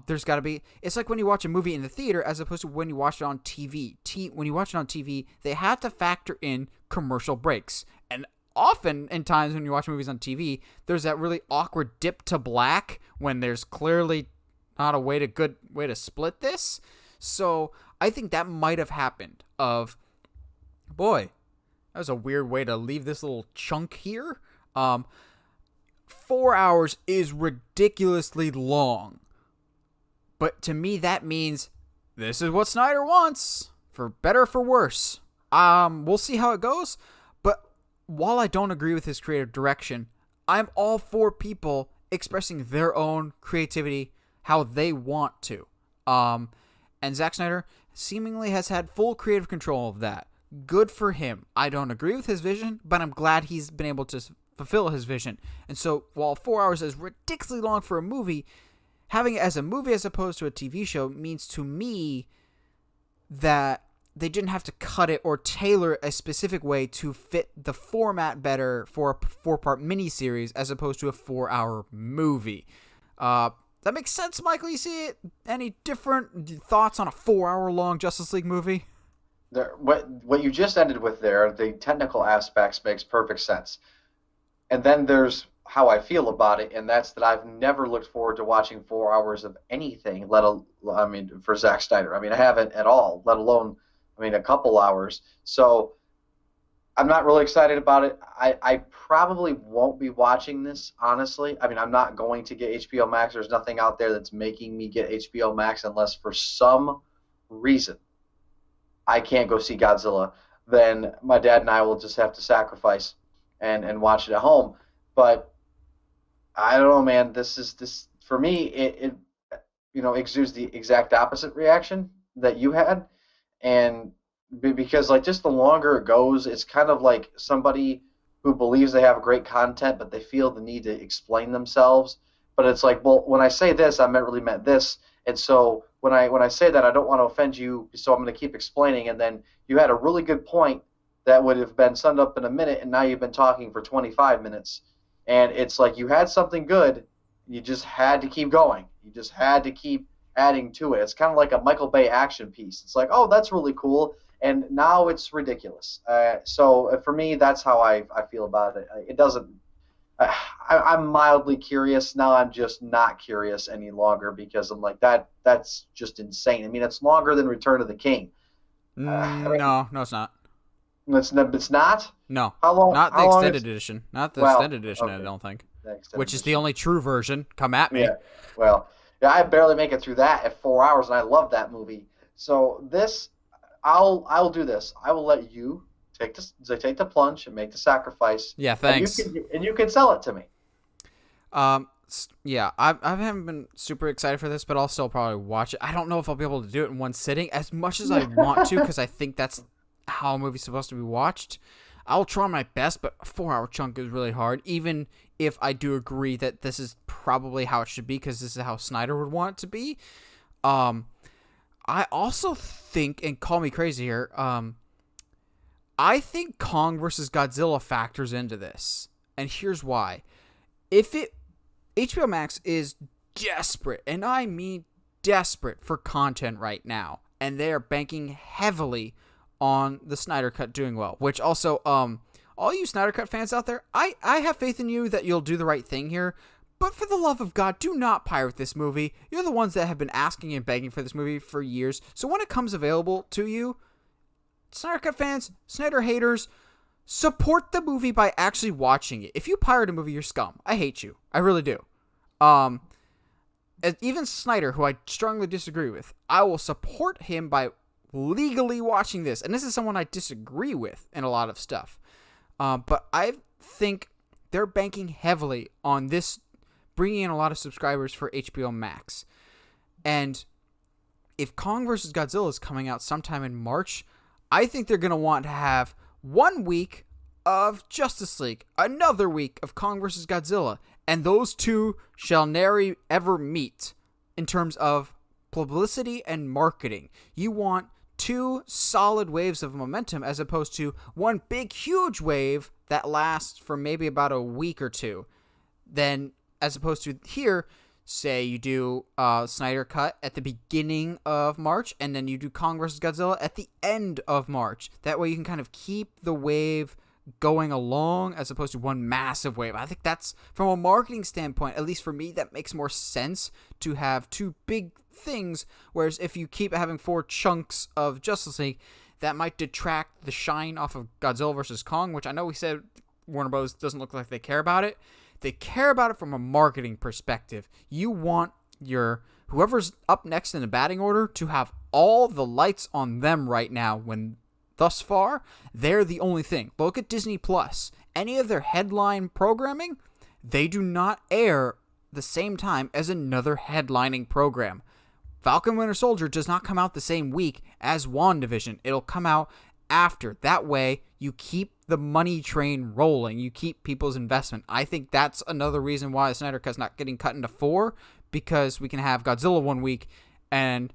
There's got to be... It's like when you watch a movie in the theater as opposed to when you watch it on TV. When you watch it on TV, they have to factor in commercial breaks. And often, in times when you watch movies on TV, there's that really awkward dip to black when there's clearly not a good way to split this. So I think that might have happened of, boy, that was a weird way to leave this little chunk here. 4 hours is ridiculously long. But to me, that means this is what Snyder wants, for better or for worse. We'll see how it goes. But while I don't agree with his creative direction, I'm all for people expressing their own creativity how they want to. And Zack Snyder seemingly has had full creative control of that. Good for him. I don't agree with his vision, but I'm glad he's been able to fulfill his vision. And so while 4 hours is ridiculously long for a movie, having it as a movie as opposed to a TV show means to me that they didn't have to cut it or tailor a specific way to fit the format better for a 4-part miniseries as opposed to a 4-hour movie. That makes sense, Michael? You see it? Any different thoughts on a 4-hour long Justice League movie? What you just ended with there, the technical aspects makes perfect sense. And then there's how I feel about it, and that's that I've never looked forward to watching 4 hours of anything, for Zack Snyder. I haven't at all, let alone, a couple hours. So I'm not really excited about it. I probably won't be watching this, honestly. I'm not going to get HBO Max. There's nothing out there that's making me get HBO Max unless for some reason I can't go see Godzilla. Then my dad and I will just have to sacrifice and watch it at home. But I don't know, man. This for me. It exudes the exact opposite reaction that you had, and because like just the longer it goes, it's kind of like somebody who believes they have great content, but they feel the need to explain themselves. But it's like, well, when I say this, I really meant this, and so when I say that, I don't want to offend you, so I'm going to keep explaining, and then you had a really good point that would have been summed up in a minute, and now you've been talking for 25 minutes. And it's like you had something good, you just had to keep going. You just had to keep adding to it. It's kind of like a Michael Bay action piece. It's like, oh, that's really cool, and now it's ridiculous. So for me, that's how I feel about it. It doesn't. I'm mildly curious. Now I'm just not curious any longer because I'm like, that's just insane. It's longer than Return of the King. No, it's not. It's not? No. How long? Not the extended edition. Not the extended edition, okay. I don't think. Which is the only true version. Come at me. Yeah. Well, yeah, I barely make it through that at 4 hours, and I love that movie. So this, I'll do this. I will let you take the plunge and make the sacrifice. Yeah, thanks. And you can sell it to me. Yeah, I haven't been super excited for this, but I'll still probably watch it. I don't know if I'll be able to do it in one sitting as much as I want to, because I think that's how a movie's supposed to be watched. I'll try my best, but a 4-hour chunk is really hard, even if I do agree that this is probably how it should be, because this is how Snyder would want it to be. I also think, and call me crazy here, I think Kong versus Godzilla factors into this, and here's why. HBO Max is desperate, and I mean desperate for content right now, and they are banking heavily on the Snyder Cut doing well, which also, all you Snyder Cut fans out there, I have faith in you that you'll do the right thing here, but for the love of God, do not pirate this movie. You're the ones that have been asking and begging for this movie for years, so when it comes available to you, Snyder Cut fans, Snyder haters, support the movie by actually watching it. If you pirate a movie, you're scum. I hate you. I really do. Even Snyder, who I strongly disagree with, I will support him by legally watching this, and this is someone I disagree with in a lot of stuff, but I think they're banking heavily on this bringing in a lot of subscribers for HBO Max. And if Kong vs. Godzilla is coming out sometime in March, I think they're going to want to have 1 week of Justice League, another week of Kong vs. Godzilla, and those two shall ne'er ever meet in terms of publicity and marketing. You want 2 solid waves of momentum as opposed to one big, huge wave that lasts for maybe about a week or two. Then, as opposed to here, say you do Snyder Cut at the beginning of March, and then you do Kong vs. Godzilla at the end of March. That way you can kind of keep the wave going along as opposed to one massive wave. I think that's, from a marketing standpoint, at least for me, that makes more sense to have 2 big things, whereas if you keep having 4 chunks of Justice League, that might detract the shine off of Godzilla vs. Kong, which I know we said Warner Bros. Doesn't look like they care about it. They care about it from a marketing perspective. You want your whoever's up next in the batting order to have all the lights on them right now, when thus far they're the only thing. Look at Disney Plus. Any of their headline programming, they do not air the same time as another headlining program. Falcon Winter Soldier does not come out the same week as WandaVision. It'll come out after. That way, you keep the money train rolling. You keep people's investment. I think that's another reason why the Snyder Cut's not getting cut into 4, because we can have Godzilla 1 week, and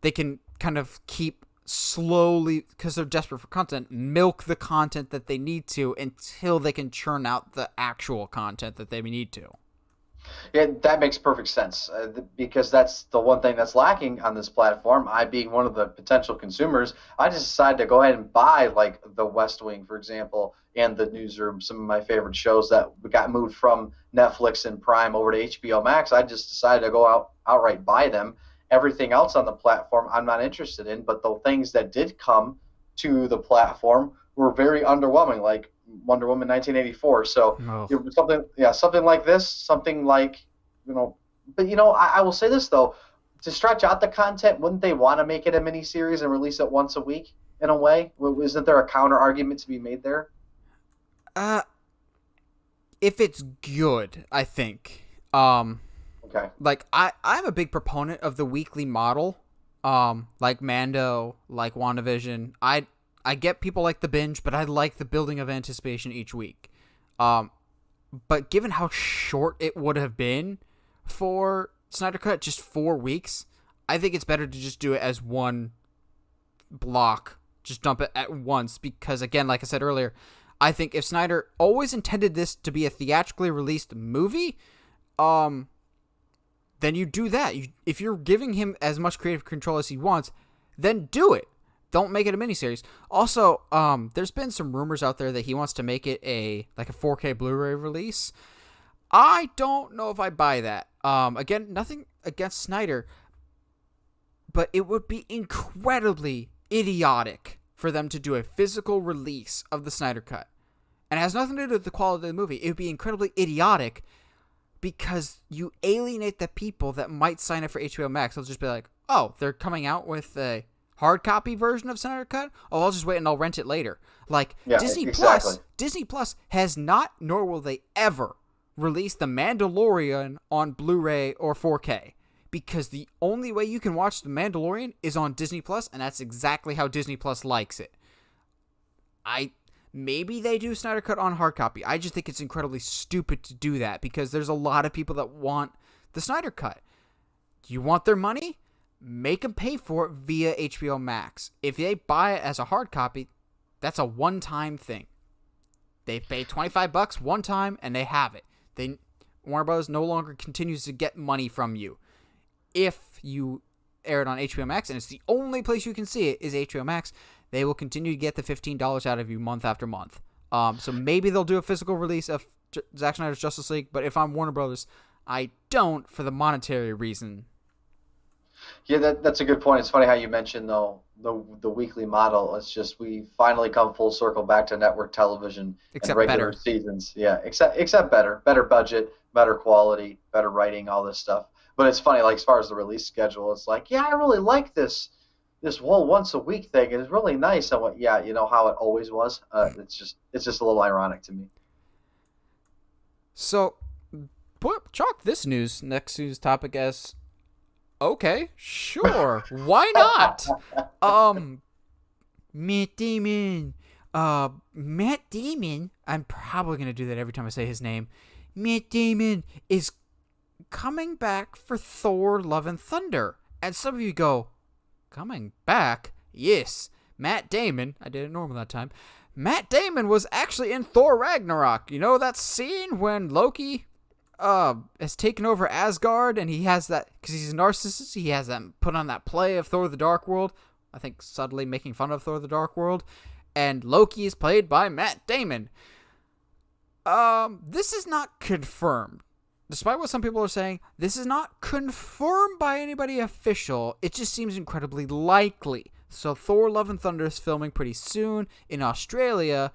they can kind of keep slowly, because they're desperate for content, milk the content that they need to until they can churn out the actual content that they need to. Yeah, that makes perfect sense because that's the one thing that's lacking on this platform. I, being one of the potential consumers, I just decided to go ahead and buy like The West Wing, for example, and The Newsroom, some of my favorite shows that got moved from Netflix and Prime over to HBO Max. I just decided to go out outright buy them. Everything else on the platform, I'm not interested in, but the things that did come to the platform were very underwhelming, like Wonder Woman 1984. So Oh. something, yeah, something like this, something like, but I will say this though, to stretch out the content, wouldn't they want to make it a mini series and release it once a week in a way? Isn't there a counter argument to be made there? Uh, if it's good, I think. Okay. Like I'm a big proponent of the weekly model. Like Mando, like WandaVision. I get people like the binge, but I like the building of anticipation each week. But given how short it would have been for Snyder Cut, just 4 weeks, I think it's better to just do it as one block. Just dump it at once because, again, like I said earlier, I think if Snyder always intended this to be a theatrically released movie, then you do that. If you're giving him as much creative control as he wants, then do it. Don't make it a miniseries. Also, there's been some rumors out there that he wants to make it a 4K Blu-ray release. I don't know if I buy that. Again, nothing against Snyder, but it would be incredibly idiotic for them to do a physical release of the Snyder Cut. And it has nothing to do with the quality of the movie. It would be incredibly idiotic because you alienate the people that might sign up for HBO Max. They'll just be like, oh, they're coming out with a hard copy version of Snyder Cut? Oh, I'll just wait and I'll rent it later. Like, Yeah, Disney exactly. Plus has not, nor will they ever, release The Mandalorian on Blu-ray or 4K. Because the only way you can watch The Mandalorian is on Disney Plus, and that's exactly how Disney Plus likes it. Maybe they do Snyder Cut on hard copy. I just think it's incredibly stupid to do that because there's a lot of people that want the Snyder Cut. You want their money? Make them pay for it via HBO Max. If they buy it as a hard copy, that's a one-time thing. They pay $25 one time and they have it. Warner Bros. No longer continues to get money from you. If you air it on HBO Max, and it's the only place you can see it is HBO Max, they will continue to get the $15 out of you month after month. So maybe they'll do a physical release of Zack Snyder's Justice League, but if I'm Warner Bros., I don't for the monetary reason. Yeah, that's a good point. It's funny how you mentioned though the weekly model. It's just we finally come full circle back to network television Except and regular better. seasons. Yeah, except better budget, better quality, better writing, all this stuff. But it's funny, like as far as the release schedule, it's like, yeah, I really like this whole once a week thing. It's really nice. And what, yeah, you know how it always was. It's just a little ironic to me. So, chalk this next news topic as okay, sure, why not? Matt Damon. Matt Damon. I'm probably gonna do that every time I say his name. Matt Damon is coming back for Thor: Love and Thunder, and some of you go, coming back? Yes, Matt Damon. I did it normal that time. Matt Damon was actually in Thor Ragnarok. You know that scene when Loki has taken over Asgard, and he has that, because he's a narcissist, he has that put on that play of Thor the Dark World, I think subtly making fun of Thor the Dark World, and Loki is played by Matt Damon. This is not confirmed. Despite what some people are saying, this is not confirmed by anybody official. It just seems incredibly likely. So Thor Love and Thunder is filming pretty soon in Australia,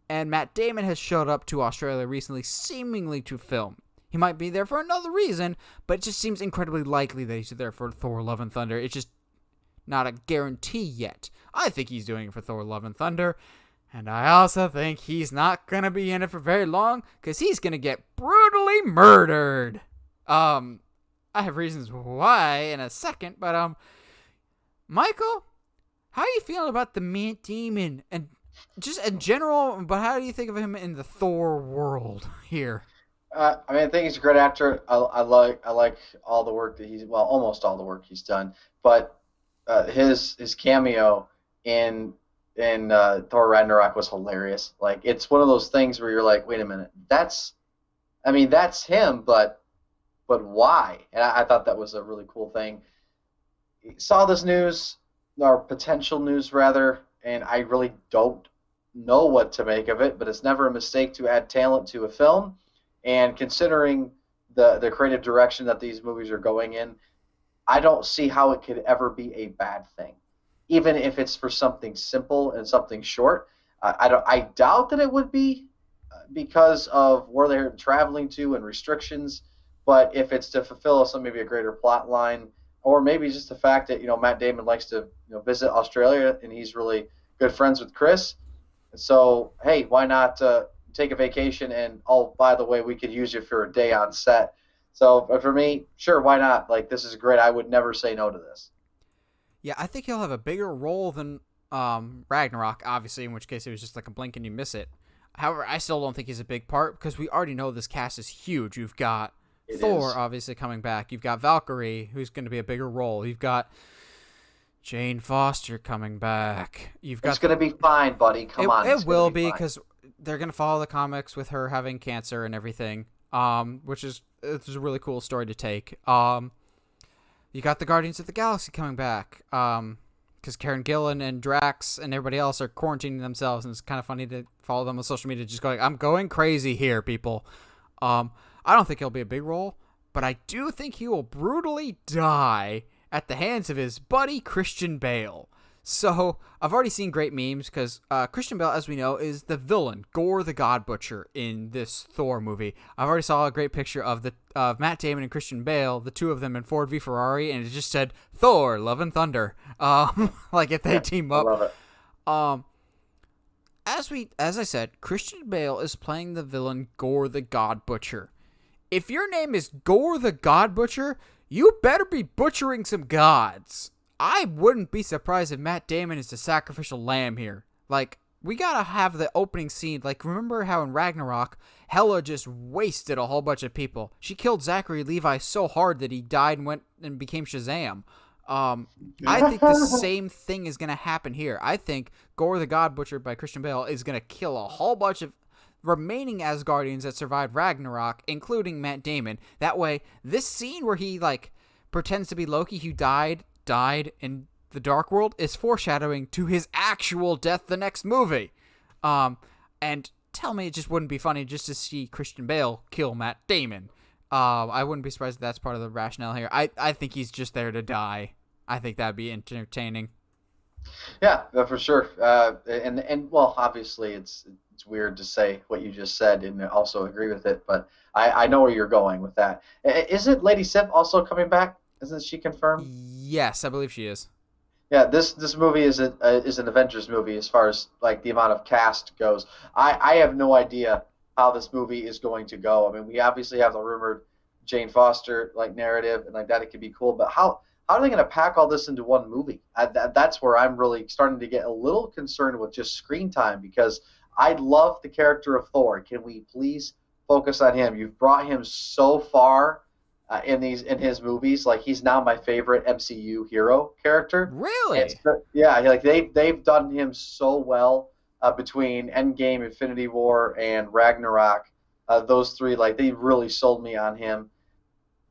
and Matt Damon has showed up to Australia recently, seemingly to film. He might be there for another reason, but it just seems incredibly likely that he's there for Thor Love and Thunder. It's just not a guarantee yet. I think he's doing it for Thor Love and Thunder, and I also think he's not going to be in it for very long, because he's going to get brutally murdered. I have reasons why in a second, but, Michael, how are you feeling about the Matt Damon, and just in general, but how do you think of him in the Thor world here? I mean, I think he's a great actor. I like all the work that almost all the work he's done. But his cameo in Thor Ragnarok was hilarious. Like it's one of those things where you're like, wait a minute, that's him, but why? And I thought that was a really cool thing. Saw this news, or potential news rather, and I really don't know what to make of it. But it's never a mistake to add talent to a film, and considering the creative direction that these movies are going in, I don't see how it could ever be a bad thing, even if it's for something simple and something short. I doubt that it would be because of where they're traveling to and restrictions. But if it's to fulfill some maybe a greater plot line, or maybe just the fact that Matt Damon likes to visit Australia and he's really good friends with Chris, and so hey, why not take a vacation? And oh, by the way, we could use you for a day on set. So for me, sure, why not? Like this is great. I would never say no to this. Yeah, I think he'll have a bigger role than Ragnarok, obviously, in which case it was just like a blink and you miss it. However, I still don't think he's a big part because we already know this cast is huge. You've got Thor, obviously, coming back. You've got Valkyrie, who's going to be a bigger role. You've got Jane Foster coming back. It's going to be fine, buddy. Come on. It will be because they're going to follow the comics with her having cancer and everything, which is it's a really cool story to take. You got the Guardians of the Galaxy coming back because Karen Gillan and Drax and everybody else are quarantining themselves, and it's kind of funny to follow them on social media just going, I'm going crazy here, people. I don't think he'll be a big role, but I do think he will brutally die at the hands of his buddy Christian Bale. So I've already seen great memes because Christian Bale, as we know, is the villain, Gore the God Butcher, in this Thor movie. I've already saw a great picture of Matt Damon and Christian Bale, the two of them in Ford v Ferrari, and it just said Thor, Love and Thunder. Like if they team up. I love it. As I said, Christian Bale is playing the villain Gore the God Butcher. If your name is Gore the God Butcher, you better be butchering some gods. I wouldn't be surprised if Matt Damon is the sacrificial lamb here. Like, we gotta have the opening scene. Like, remember how in Ragnarok, Hela just wasted a whole bunch of people. She killed Zachary Levi so hard that he died and went and became Shazam. I think the same thing is gonna happen here. I think Gore the God Butcher by Christian Bale is gonna kill a whole bunch of remaining Asgardians that survived Ragnarok, including Matt Damon. That way, this scene where he, like, pretends to be Loki who died in the Dark World is foreshadowing to his actual death the next movie. And tell me it just wouldn't be funny just to see Christian Bale kill Matt Damon. I wouldn't be surprised if that's part of the rationale here. I think he's just there to die. I think that'd be entertaining. Yeah, for sure. And well, obviously it's weird to say what you just said and also agree with it, but I know where you're going with that. Isn't Lady Sif also coming back? Isn't she confirmed? Yes, I believe she is. Yeah, this movie is an Avengers movie as far as like the amount of cast goes. I have no idea how this movie is going to go. I mean, we obviously have the rumored Jane Foster like narrative and like that it could be cool, but how are they going to pack all this into one movie? That's where I'm really starting to get a little concerned with just screen time because I love the character of Thor. Can we please focus on him? You've brought him so far in his movies. Like he's now my favorite MCU hero character. Really? Yeah, like they've done him so well between Endgame, Infinity War, and Ragnarok. Those three, like they really sold me on him.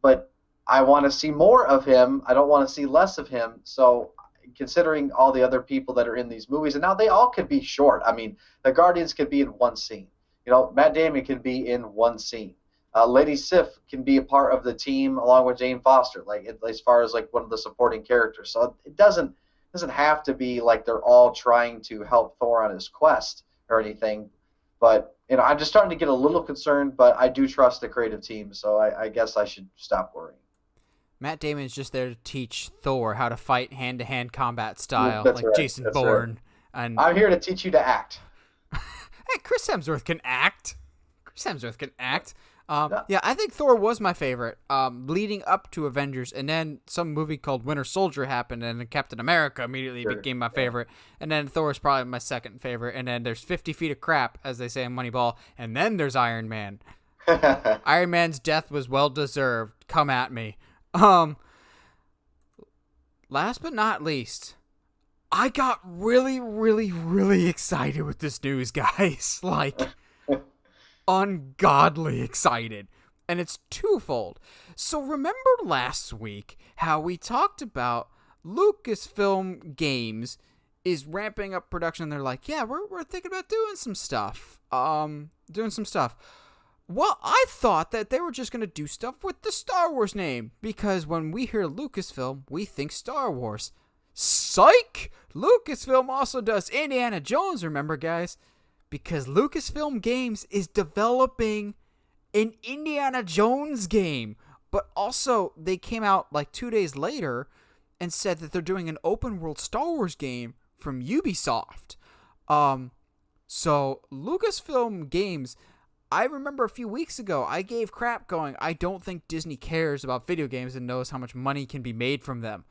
But I want to see more of him. I don't want to see less of him. So considering all the other people that are in these movies, and now they all could be short. I mean, the Guardians could be in one scene. Matt Damon could be in one scene. Lady Sif can be a part of the team along with Jane Foster, like as far as like one of the supporting characters. So it doesn't have to be like they're all trying to help Thor on his quest or anything. But I'm just starting to get a little concerned. But I do trust the creative team, so I guess I should stop worrying. Matt Damon's just there to teach Thor how to fight hand-to-hand combat style, That's like right. Jason That's Bourne. Right. And I'm here to teach you to act. hey, Chris Hemsworth can act. Yeah. Yeah, I think Thor was my favorite leading up to Avengers, and then some movie called Winter Soldier happened, and then Captain America immediately became my favorite, and then Thor is probably my second favorite, and then there's 50 Feet of Crap, as they say in Moneyball, and then there's Iron Man. Iron Man's death was well-deserved. Come at me. Last but not least, I got really, really, really excited with this news, guys. Like, ungodly excited. And it's twofold. So remember last week how we talked about Lucasfilm Games is ramping up production. They're like, yeah, we're thinking about doing some stuff. Well, I thought that they were just going to do stuff with the Star Wars name, because when we hear Lucasfilm, we think Star Wars. Psych! Lucasfilm also does Indiana Jones, remember, guys? Because Lucasfilm Games is developing an Indiana Jones game. But also, they came out like 2 days later and said that they're doing an open world Star Wars game from Ubisoft. So Lucasfilm Games, I remember a few weeks ago, I gave crap going, I don't think Disney cares about video games and knows how much money can be made from them.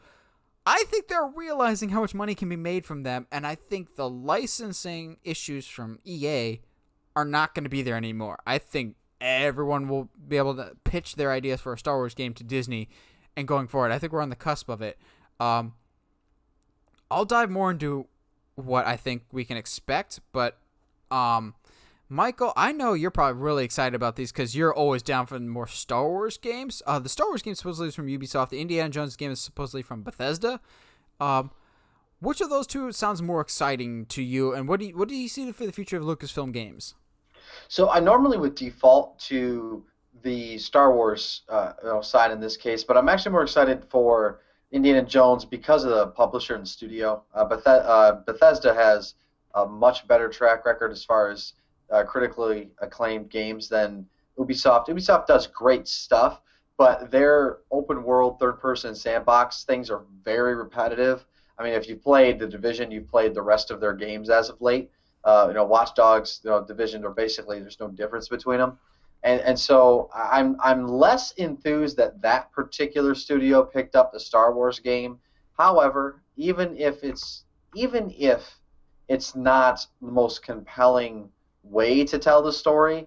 I think they're realizing how much money can be made from them, and I think the licensing issues from EA are not going to be there anymore. I think everyone will be able to pitch their ideas for a Star Wars game to Disney, and going forward, I think we're on the cusp of it. I'll dive more into what I think we can expect, but Michael, I know you're probably really excited about these because you're always down for more Star Wars games. The Star Wars game supposedly is from Ubisoft. The Indiana Jones game is supposedly from Bethesda. Which of those two sounds more exciting to you, and what do you see for the future of Lucasfilm Games? So I normally would default to the Star Wars side in this case, but I'm actually more excited for Indiana Jones because of the publisher and studio. Bethesda has a much better track record as far as critically acclaimed games than Ubisoft. Ubisoft does great stuff, but their open world third-person sandbox things are very repetitive. I mean, if you've played The Division, you've played the rest of their games as of late. Watch Dogs, Division, or basically there's no difference between them. And so I'm less enthused that that particular studio picked up the Star Wars game. However, even if it's not the most compelling way to tell the story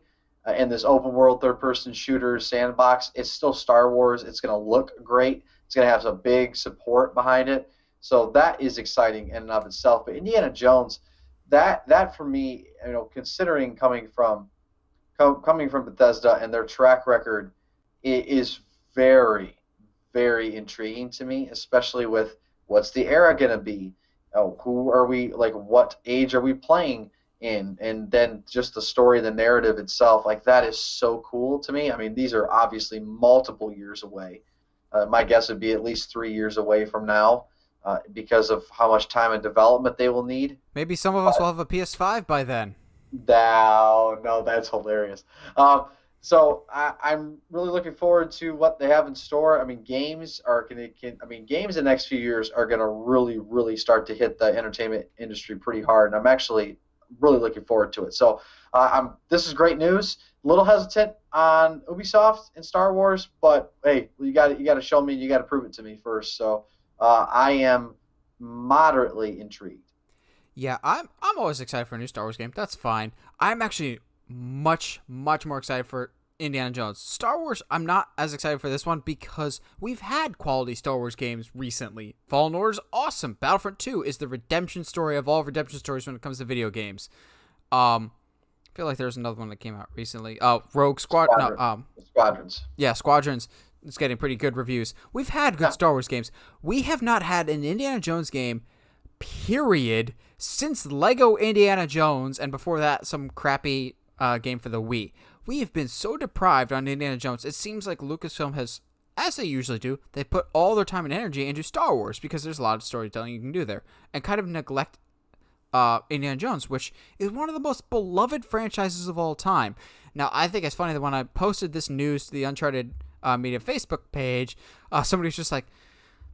in this open world third person shooter sandbox, it's still Star Wars. It's going to look great. It's going to have some big support behind it. So that is exciting in and of itself. But Indiana Jones, that for me, considering coming from Bethesda and their track record, it is very, very intriguing to me, especially with what's the era going to be? Who are we, like, what age are we playing in? And then just the story, the narrative itself, like, that is so cool to me. I mean, these are obviously multiple years away. My guess would be at least 3 years away from now because of how much time and development they will need. Maybe some of us will have a PS5 by then. No, that's hilarious. So I'm really looking forward to what they have in store. I mean, games in the next few years are going to really, really start to hit the entertainment industry pretty hard, and I'm actually really looking forward to it. So this is great news. A little hesitant on Ubisoft and Star Wars, but hey, you got to show me, you got to prove it to me first. So I am moderately intrigued. Yeah, I'm always excited for a new Star Wars game. That's fine. I'm actually much, much more excited for Indiana Jones. Star Wars, I'm not as excited for this one because we've had quality Star Wars games recently. Fallen Order's awesome. Battlefront 2 is the redemption story of all redemption stories when it comes to video games. I feel like there's another one that came out recently. Rogue Squadron. Squadrons. Yeah, Squadrons. It's getting pretty good reviews. We've had good Star Wars games. We have not had an Indiana Jones game, period, since Lego Indiana Jones, and before that, some crappy game for the Wii. We have been so deprived on Indiana Jones. It seems like Lucasfilm has, as they usually do, they put all their time and energy into Star Wars because there's a lot of storytelling you can do there, and kind of neglect Indiana Jones, which is one of the most beloved franchises of all time. Now, I think it's funny that when I posted this news to the Uncharted Media Facebook page, somebody was just like,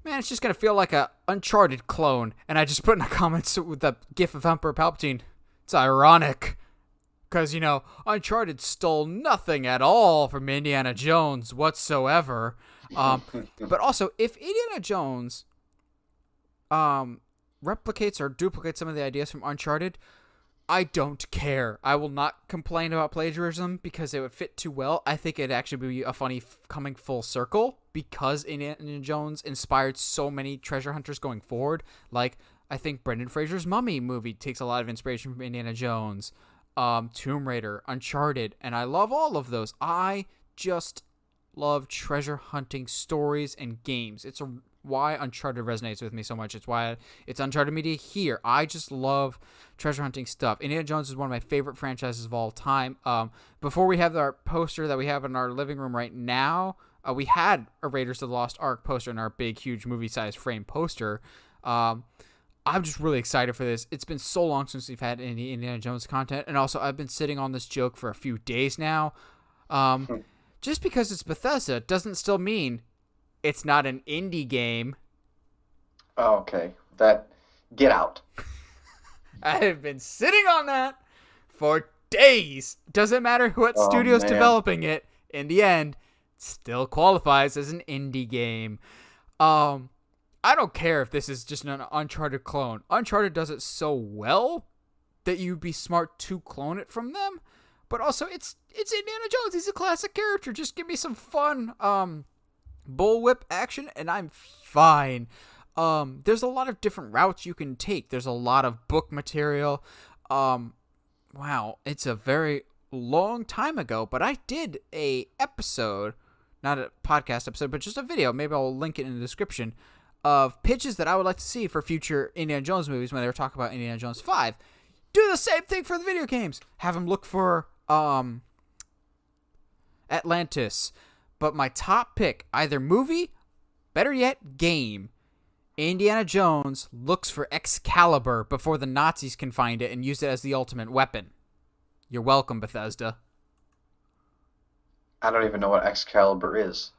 man, it's just going to feel like a Uncharted clone. And I just put in the comments with the gif of Emperor Palpatine. It's ironic. Because, Uncharted stole nothing at all from Indiana Jones whatsoever. But also, if Indiana Jones replicates or duplicates some of the ideas from Uncharted, I don't care. I will not complain about plagiarism because it would fit too well. I think it'd actually be a funny coming full circle because Indiana Jones inspired so many treasure hunters going forward. Like, I think Brendan Fraser's Mummy movie takes a lot of inspiration from Indiana Jones, Tomb Raider, Uncharted, and I love all of those. I just love treasure hunting stories and games. It's why Uncharted resonates with me so much. It's why it's Uncharted Media here. I just love treasure hunting stuff. Indiana Jones is one of my favorite franchises of all time. Before we have our poster that we have in our living room right now, we had a Raiders of the Lost Ark poster in our big, huge movie-sized frame poster. I'm just really excited for this. It's been so long since we've had any Indiana Jones content, and also I've been sitting on this joke for a few days now. Just because it's Bethesda doesn't still mean it's not an indie game. Oh, okay. Get out. I have been sitting on that for days. Doesn't matter what studio's developing it. In the end, it still qualifies as an indie game. I don't care if this is just an Uncharted clone. Uncharted does it so well that you'd be smart to clone it from them. But also, it's Indiana Jones. He's a classic character. Just give me some fun bullwhip action, and I'm fine. There's a lot of different routes you can take. There's a lot of book material. Wow, it's a very long time ago, but I did a episode, not a podcast episode, but just a video. Maybe I'll link it in the description of pitches that I would like to see for future Indiana Jones movies when they were talking about Indiana Jones 5. Do the same thing for the video games. Have them look for Atlantis. But my top pick, either movie, better yet, game. Indiana Jones looks for Excalibur before the Nazis can find it and use it as the ultimate weapon. You're welcome, Bethesda. I don't even know what Excalibur is.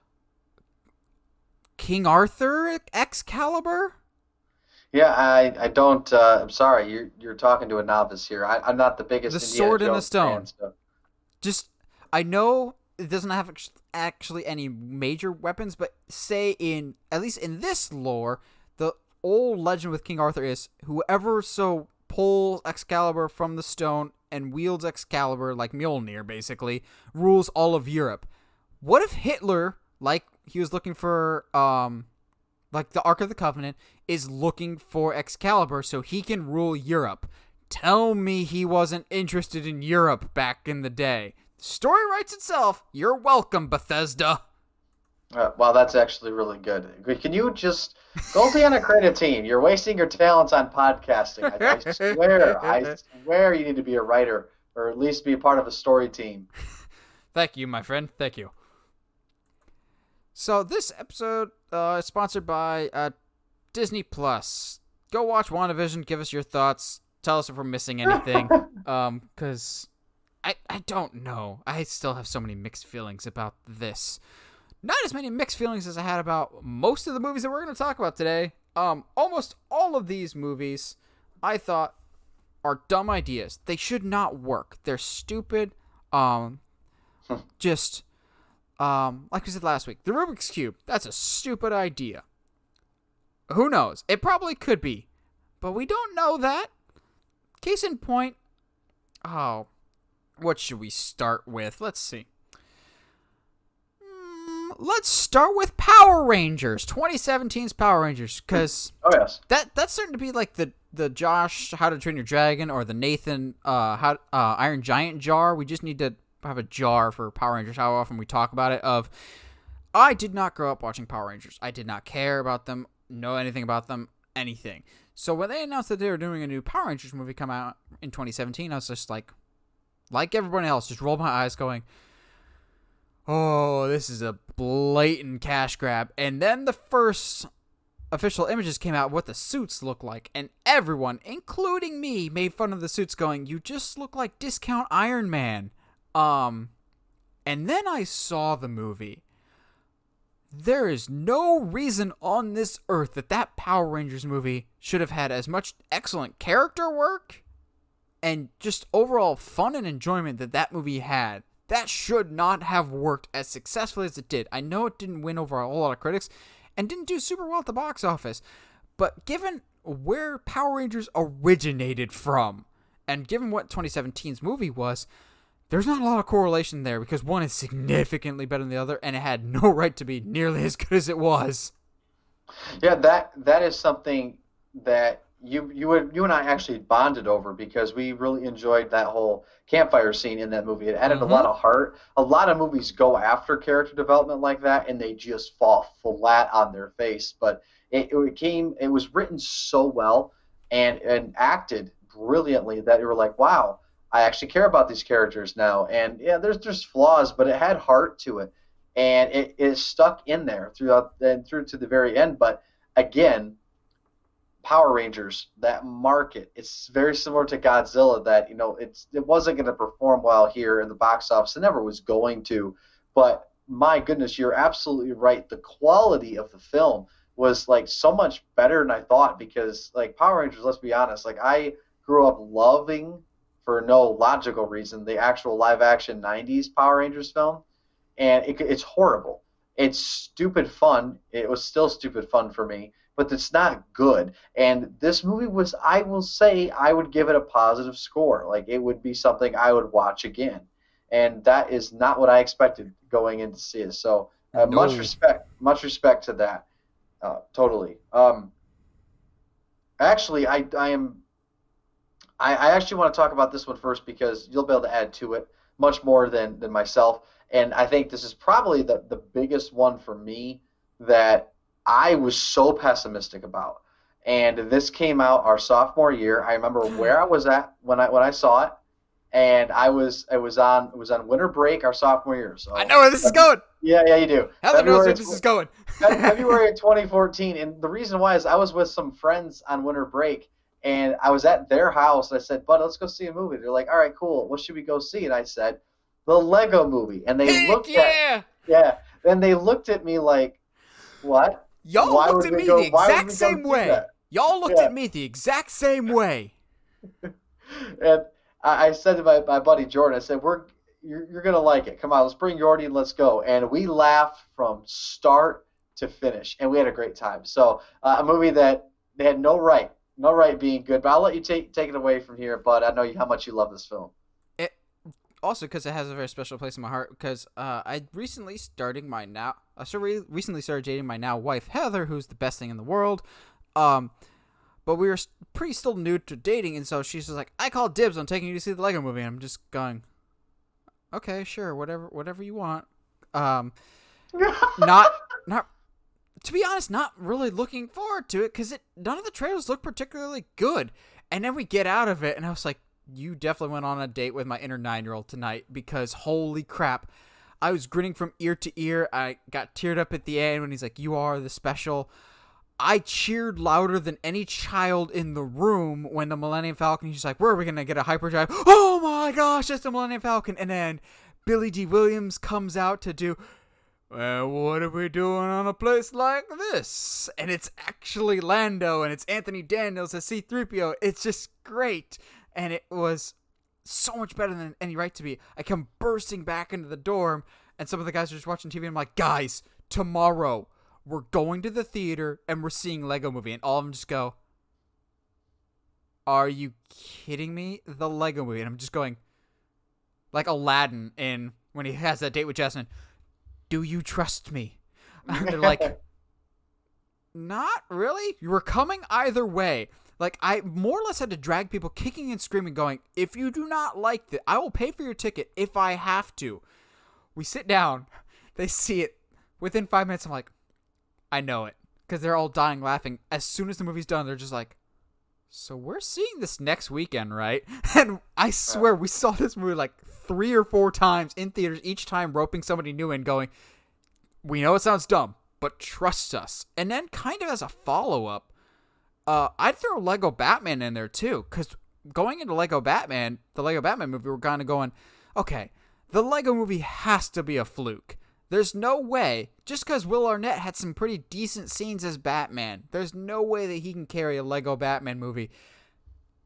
King Arthur Excalibur? Yeah, I don't. I'm sorry, you're talking to a novice here. I'm not the biggest. The Indiana Sword Jones and the Stone. fan, so. Just, I know it doesn't have actually any major weapons, but say at least in this lore, the old legend with King Arthur is whoever pulls Excalibur from the stone and wields Excalibur like Mjolnir, basically, rules all of Europe. What if Hitler, like he was looking for, like the Ark of the Covenant, is looking for Excalibur so he can rule Europe? Tell me he wasn't interested in Europe back in the day. The story writes itself. You're welcome, Bethesda. Well, that's actually really good. Can you just go be on a creative team? You're wasting your talents on podcasting. I swear you need to be a writer or at least be a part of a story team. Thank you, my friend. Thank you. So this episode is sponsored by Disney Plus. Go watch WandaVision. Give us your thoughts. Tell us if we're missing anything. Because I don't know. I still have so many mixed feelings about this. Not as many mixed feelings as I had about most of the movies that we're going to talk about today. Almost all of these movies, I thought, are dumb ideas. They should not work. They're stupid. Just, like we said last week, the Rubik's Cube, that's a stupid idea. Who knows? It probably could be. But we don't know that. Case in point, what should we start with? Let's see. Let's start with Power Rangers, 2017's Power Rangers, because yes, that's starting to be like the Josh How to Train Your Dragon or the Nathan Iron Giant jar. We just need to have a jar for Power Rangers. How often we talk about it. I did not grow up watching Power Rangers. I did not care about them, know anything about them, anything. So when they announced that they were doing a new Power Rangers movie come out in 2017, I was just like everyone else, just rolled my eyes going, oh, this is a blatant cash grab. And then the first official images came out what the suits look like. And everyone, including me, made fun of the suits going, you just look like discount Iron Man. And then I saw the movie. There is no reason on this earth that Power Rangers movie should have had as much excellent character work and just overall fun and enjoyment that movie had. That should not have worked as successfully as it did. I know it didn't win over a whole lot of critics and didn't do super well at the box office. But given where Power Rangers originated from, and given what 2017's movie was, there's not a lot of correlation there because one is significantly better than the other, and it had no right to be nearly as good as it was. Yeah, that is something that you and I actually bonded over because we really enjoyed that whole campfire scene in that movie. It added a lot Mm-hmm. of heart. A lot of movies go after character development like that, and they just fall flat on their face. But it was written so well and acted brilliantly that you were like, wow, I actually care about these characters now. And yeah, there's flaws, but it had heart to it, and it stuck in there throughout and through to the very end. But again, Power Rangers, that market, it's very similar to Godzilla. That it wasn't going to perform well here in the box office. It never was going to. But my goodness, you're absolutely right. The quality of the film was like so much better than I thought because like Power Rangers, let's be honest, like I grew up loving for no logical reason the actual live action '90s Power Rangers film, and it's horrible. It's stupid fun. It was still stupid fun for me, but it's not good. And this movie was, I will say, I would give it a positive score. Like it would be something I would watch again, and that is not what I expected going in to see it. So No. much respect to that. Totally. Actually, I actually want to talk about this one first because you'll be able to add to it much more than myself. And I think this is probably the biggest one for me that I was so pessimistic about. And this came out our sophomore year. I remember where I was at when I saw it, and it was on winter break our sophomore year. I So know where this is going. yeah, you do. Heather knows where this is going. February of 2014, and the reason why is I was with some friends on winter break, and I was at their house. And I said, "Bud, let's go see a movie." They're like, "All right, cool. What should we go see?" And I said, "The Lego Movie." And they Heck looked at yeah! yeah, then they looked at me like, "What? Y'all looked at me the Why would exact we go same see way. that?" Y'all looked Yeah, at me the exact same way. and I said to my buddy Jordan, I said, you're gonna like it. Come on, let's bring Yordi and let's go." And we laughed from start to finish, and we had a great time. So a movie that they had no right being good. But I'll let you take it away from here. But I know how much you love this film. It also because it has a very special place in my heart. Because I recently recently started dating my now wife Heather, who's the best thing in the world. Um, but we were pretty still new to dating, and so she's just like, "I call dibs on taking you to see the Lego Movie." And I'm just going, "Okay, sure, whatever you want." Um, not not to be honest, not really looking forward to it because none of the trailers look particularly good. And then we get out of it, and I was like, "You definitely went on a date with my inner 9-year-old tonight because holy crap." I was grinning from ear to ear. I got teared up at the end when he's like, "You are the special." I cheered louder than any child in the room when the Millennium Falcon, he's like, "Where are we going to get a hyperdrive?" Oh my gosh, it's the Millennium Falcon. And then Billy D. Williams comes out to do, "Well, what are we doing on a place like this?" And it's actually Lando, and it's Anthony Daniels as C-3PO. It's just great. And it was so much better than any right to be. I come bursting back into the dorm, and some of the guys are just watching TV, and I'm like, "Guys, tomorrow we're going to the theater and we're seeing Lego Movie." And all of them just go, "Are you kidding me? The Lego Movie." And I'm just going, like Aladdin in when he has that date with Jasmine, "Do you trust me?" And they're like, "Not really. You were coming either way." Like, I more or less had to drag people kicking and screaming, going, "If you do not like this, I will pay for your ticket if I have to." We sit down. They see it. Within 5 minutes, I'm like, "I know it." Because they're all dying laughing. As soon as the movie's done, they're just like, "So we're seeing this next weekend, right?" And I swear we saw this movie like 3 or 4 times in theaters, each time roping somebody new in, going, "We know it sounds dumb, but trust us." And then kind of as a follow-up, I'd throw Lego Batman in there too. Because going into Lego Batman, the Lego Batman movie, we're kind of going, okay, the Lego movie has to be a fluke. There's no way, just because Will Arnett had some pretty decent scenes as Batman, there's no way that he can carry a Lego Batman movie.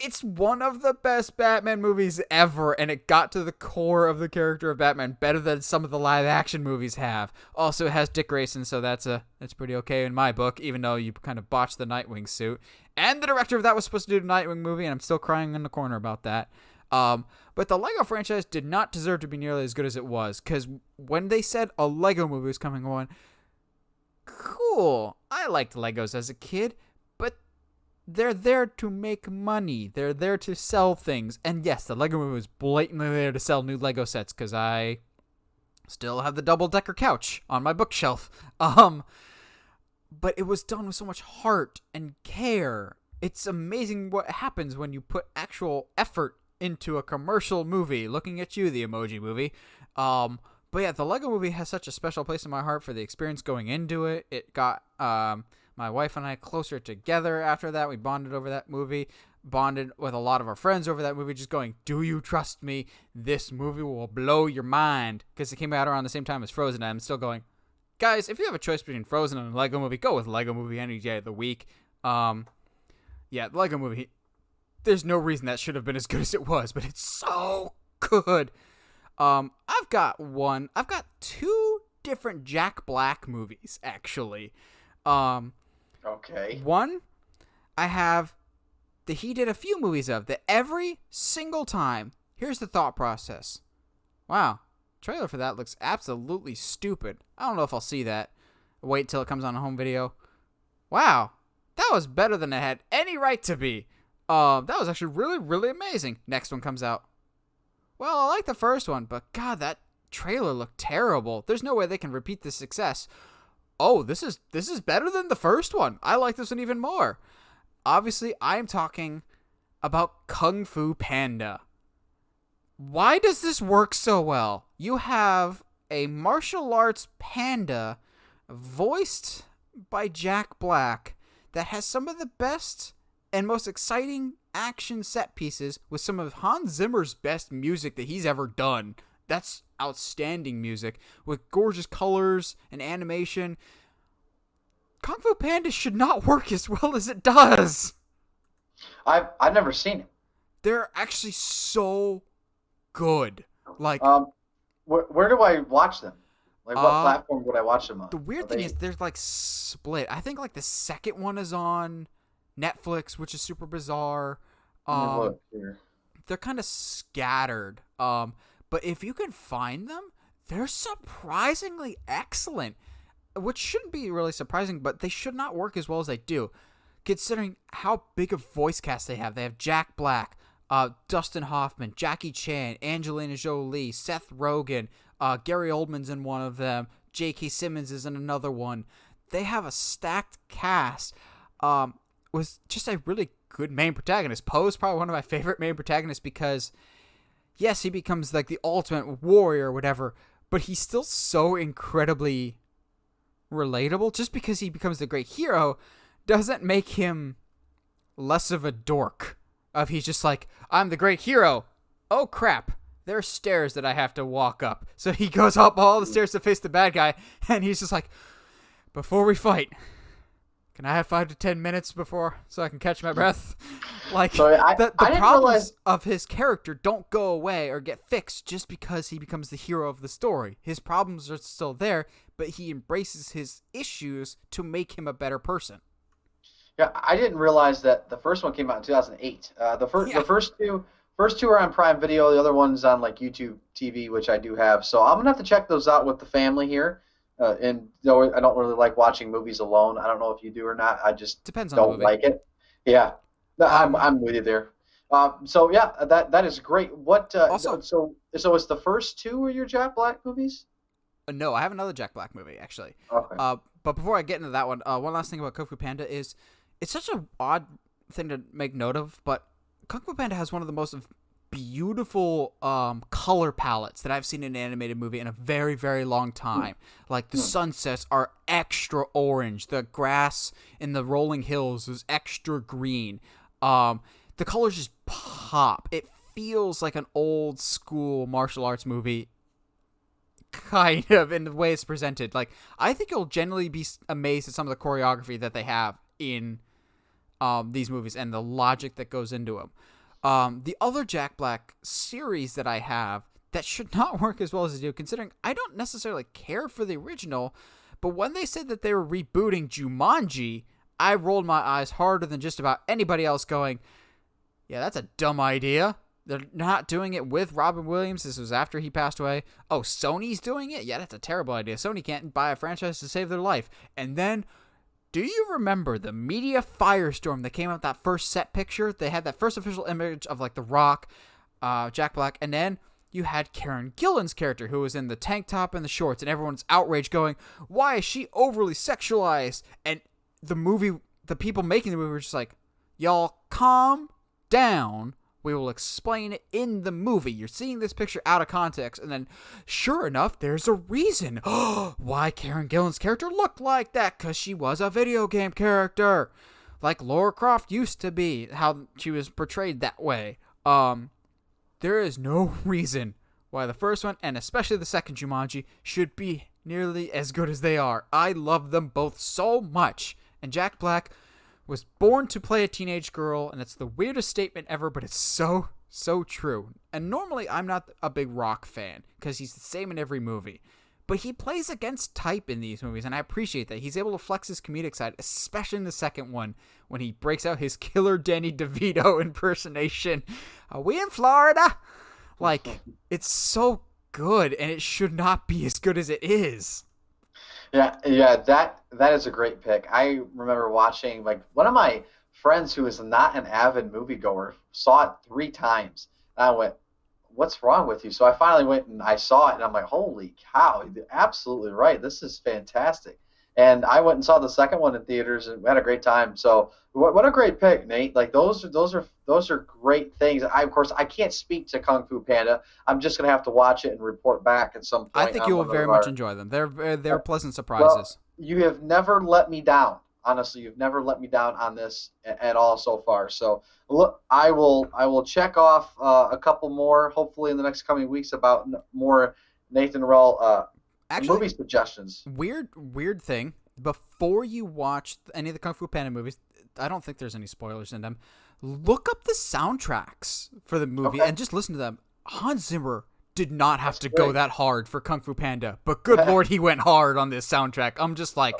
It's one of the best Batman movies ever, and it got to the core of the character of Batman better than some of the live-action movies have. Also, it has Dick Grayson, so that's pretty okay in my book, even though you kind of botched the Nightwing suit. And the director of that was supposed to do the Nightwing movie, and I'm still crying in the corner about that. But the Lego franchise did not deserve to be nearly as good as it was, because when they said a Lego movie was coming on, cool, I liked Legos as a kid, but they're there to make money. They're there to sell things. And yes, the Lego Movie was blatantly there to sell new Lego sets because I still have the double-decker couch on my bookshelf. But it was done with so much heart and care. It's amazing what happens when you put actual effort into a commercial movie. Looking at you, the Emoji Movie. But yeah, the Lego Movie has such a special place in my heart for the experience going into it. It got my wife and I closer together after that. We bonded over that movie. Bonded with a lot of our friends over that movie, just going, do you trust me? This movie will blow your mind. Because it came out around the same time as Frozen, and I'm still going, guys, if you have a choice between Frozen and a Lego Movie, go with Lego Movie any day of the week. Yeah, the Lego Movie, there's no reason that should have been as good as it was, but it's so good. I've got two different Jack Black movies, actually. Okay. One, I have that he did a few movies of that every single time. Here's the thought process. Wow, trailer for that looks absolutely stupid. I don't know if I'll see that. Wait till it comes on a home video. Wow, that was better than it had any right to be. That was actually really, really amazing. Next one comes out. Well, I like the first one, but God, that trailer looked terrible. There's no way they can repeat this success. Oh, this is better than the first one. I like this one even more. Obviously, I'm talking about Kung Fu Panda. Why does this work so well? You have a martial arts panda voiced by Jack Black that has some of the best and most exciting action set pieces with some of Hans Zimmer's best music that he's ever done. That's outstanding music with gorgeous colors and animation. Kung Fu Panda should not work as well as it does. I've never seen it. They're actually so good. Like, where do I watch them? Like, what platform would I watch them on? The weird thing is they're like split. I think like the second one is on Netflix, which is super bizarre. Look here. They're kind of scattered. But if you can find them, they're surprisingly excellent. Which shouldn't be really surprising, but they should not work as well as they do, considering how big a voice cast they have. They have Jack Black, Dustin Hoffman, Jackie Chan, Angelina Jolie, Seth Rogen, Gary Oldman's in one of them, J.K. Simmons is in another one. They have a stacked cast with just a really good main protagonist. Poe's probably one of my favorite main protagonists because, yes, he becomes like the ultimate warrior or whatever, but he's still so incredibly relatable. Just because he becomes the great hero doesn't make him less of a dork. He's just like, I'm the great hero. Oh crap, there's stairs that I have to walk up. So he goes up all the stairs to face the bad guy, and he's just like, before we fight, can I have 5 to 10 minutes so I can catch my breath? Like, the problems of his character don't go away or get fixed just because he becomes the hero of the story. His problems are still there, but he embraces his issues to make him a better person. Yeah, I didn't realize that the first one came out in 2008. The first two are on Prime Video. The other one's on like YouTube TV, which I do have. So I'm gonna have to check those out with the family here. And though I don't really like watching movies alone, I don't know if you do or not. I just don't like it. Yeah, I'm with you there. So yeah, that is great. What also? So it's the first two are your Jack Black movies? No, I have another Jack Black movie actually. Okay. But before I get into that one last thing about Kung Fu Panda is it's such an odd thing to make note of, but Kung Fu Panda has one of the most beautiful color palettes that I've seen in an animated movie in a very, very long time. Like the sunsets are extra orange, the grass in the rolling hills is extra green. The colors just pop. It feels like an old school martial arts movie, kind of, in the way it's presented. Like, I think you'll generally be amazed at some of the choreography that they have in these movies and the logic that goes into them. The other Jack Black series that I have that should not work as well as they do, considering I don't necessarily care for the original, but when they said that they were rebooting Jumanji, I rolled my eyes harder than just about anybody else going, yeah, that's a dumb idea. They're not doing it with Robin Williams. This was after he passed away. Oh, Sony's doing it? Yeah, that's a terrible idea. Sony can't buy a franchise to save their life. And then Do you remember the media firestorm that came out with that first set picture? They had that first official image of like The Rock, Jack Black, and then you had Karen Gillan's character who was in the tank top and the shorts, and everyone's outraged going, why is she overly sexualized? And the people making the movie were just like, y'all calm down. We will explain it in the movie. You're seeing this picture out of context, and then sure enough, there's a reason why Karen Gillan's character looked like that, because she was a video game character, like Lara Croft used to be, how she was portrayed that way. There is no reason why the first one, and especially the second Jumanji, should be nearly as good as they are. I love them both so much, and Jack Black was born to play a teenage girl, and it's the weirdest statement ever, but it's so, so true. And normally I'm not a big Rock fan, because he's the same in every movie. But he plays against type in these movies, and I appreciate that. He's able to flex his comedic side, especially in the second one, when he breaks out his killer Danny DeVito impersonation. Are we in Florida? Like, it's so good, and it should not be as good as it is. Yeah, that is a great pick. I remember watching, like, one of my friends who is not an avid moviegoer saw it 3 times. And I went, what's wrong with you? So I finally went and I saw it, and I'm like, holy cow, you're absolutely right. This is fantastic. And I went and saw the second one in theaters, and we had a great time. So what a great pick, Nate. Like, those are great things. Of course, I can't speak to Kung Fu Panda. I'm just gonna have to watch it and report back at some point. I think you will very much enjoy them. They're pleasant surprises. Well, you have never let me down. Honestly, you've never let me down on this at all so far. So look, I will check off a couple more, hopefully in the next coming weeks, about more Nathan Rell movie suggestions. Weird thing. Before you watch any of the Kung Fu Panda movies, I don't think there's any spoilers in them. Look up the soundtracks for the movie and just listen to them. Hans Zimmer did not have to go that hard for Kung Fu Panda, but good lord, he went hard on this soundtrack. I'm just like,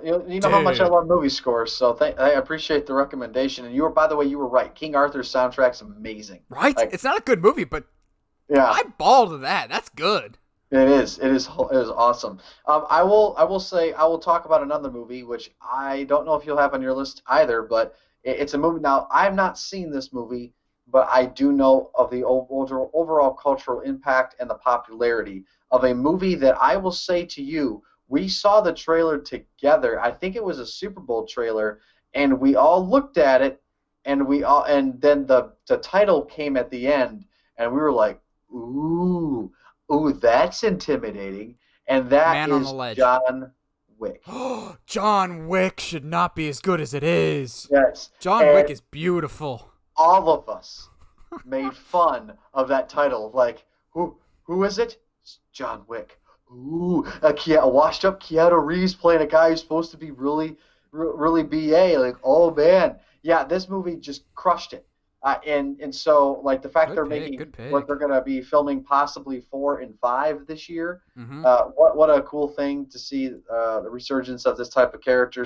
you know how much I love movie scores, so I appreciate the recommendation. And by the way, you were right. King Arthur's soundtrack's amazing. Right? Like, it's not a good movie, but yeah, I balled to that. That's good. It is awesome. I will say I will talk about another movie which I don't know if you'll have on your list either, but it's a movie. Now, I've not seen this movie, but I do know of the overall cultural impact and the popularity of a movie that I will say to you, we saw the trailer together. I think it was a Super Bowl trailer, and we all looked at it, and then the title came at the end, and we were like, ooh, that's intimidating. And that is John Wick. John Wick should not be as good as it is. Yes. John Wick is beautiful. All of us made fun of that title. Like, who is it? It's John Wick. Ooh, a washed up Keanu Reeves playing a guy who's supposed to be really BA. Like, oh man, yeah, this movie just crushed it. And so, like, the fact they're making what they're going to be filming possibly 4 and 5 this year, what a cool thing to see the resurgence of this type of character,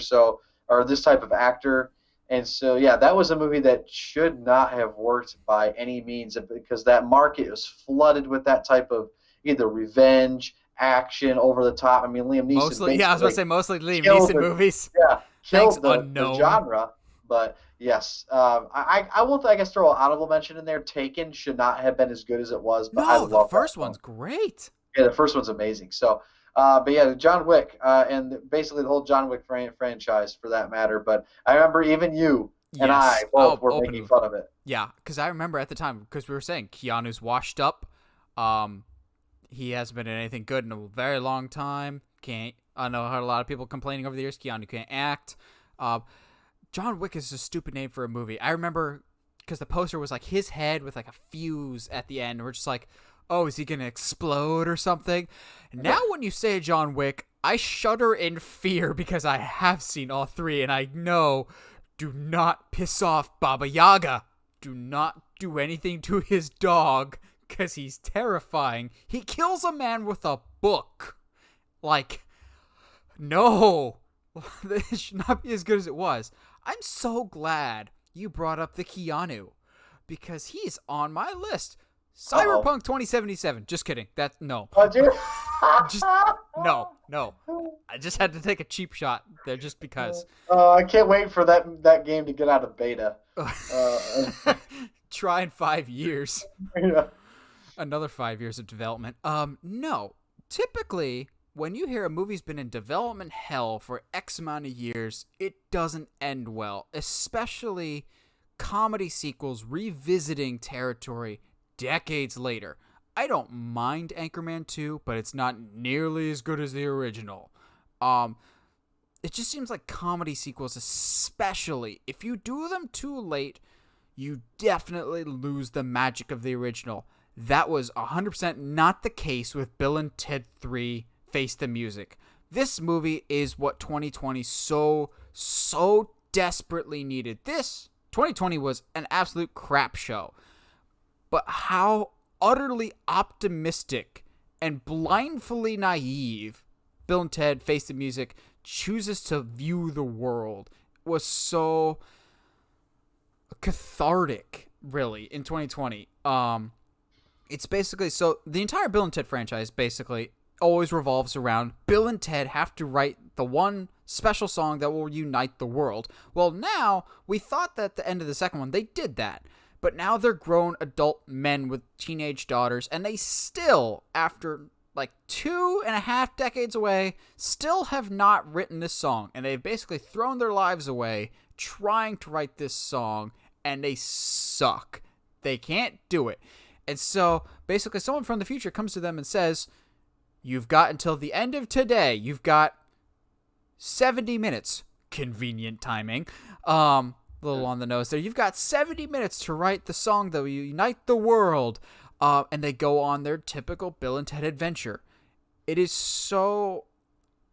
or this type of actor. And so, yeah, that was a movie that should not have worked by any means, because that market was flooded with that type of either revenge, action, over the top. I mean, Liam Neeson. I was going to say mostly Liam Neeson movies. Yeah, killed the genre. But yes, I will, I guess, throw an honorable mention in there. Taken should not have been as good as it was, but I love the first one's great. Yeah, the first one's amazing. So, but yeah, John Wick, and basically the whole John Wick franchise for that matter. But I remember even you and I both were making fun of it. Yeah, because I remember at the time, because we were saying Keanu's washed up. He hasn't been in anything good in a very long time. I know I heard a lot of people complaining over the years. Keanu can't act. John Wick is a stupid name for a movie. I remember because the poster was like his head with like a fuse at the end. We're just like, oh, is he going to explode or something? Now when you say John Wick, I shudder in fear because I have seen all 3, and I know, do not piss off Baba Yaga. Do not do anything to his dog because he's terrifying. He kills a man with a book. Like, no. This should not be as good as it was. I'm so glad you brought up the Keanu, because he's on my list. Cyberpunk 2077. Just kidding. No. Oh, dude. Just no. I just had to take a cheap shot there just because. I can't wait for that game to get out of beta. Try in 5 years. Yeah. Another 5 years of development. No. Typically, when you hear a movie's been in development hell for X amount of years, it doesn't end well. Especially comedy sequels revisiting territory decades later. I don't mind Anchorman 2, but it's not nearly as good as the original. It just seems like comedy sequels, especially, if you do them too late, you definitely lose the magic of the original. That was 100% not the case with Bill and Ted 3 Face the Music. This movie is what 2020 so desperately needed. This 2020 was an absolute crap show. But how utterly optimistic and blindly naive Bill and Ted Face the Music chooses to view the world was so cathartic, really, in 2020. It's basically, so the entire Bill and Ted franchise basically always revolves around Bill and Ted have to write the one special song that will unite the world. Well, now, we thought that at the end of the second one, they did that. But now they're grown adult men with teenage daughters, and they still, after like 2.5 decades away, still have not written this song. And they've basically thrown their lives away trying to write this song, and they suck. They can't do it. And so, basically, someone from the future comes to them and says, you've got until the end of today. You've got 70 minutes. Convenient timing. A little on the nose there. You've got 70 minutes to write the song that will unite the world. And they go on their typical Bill and Ted adventure. It is so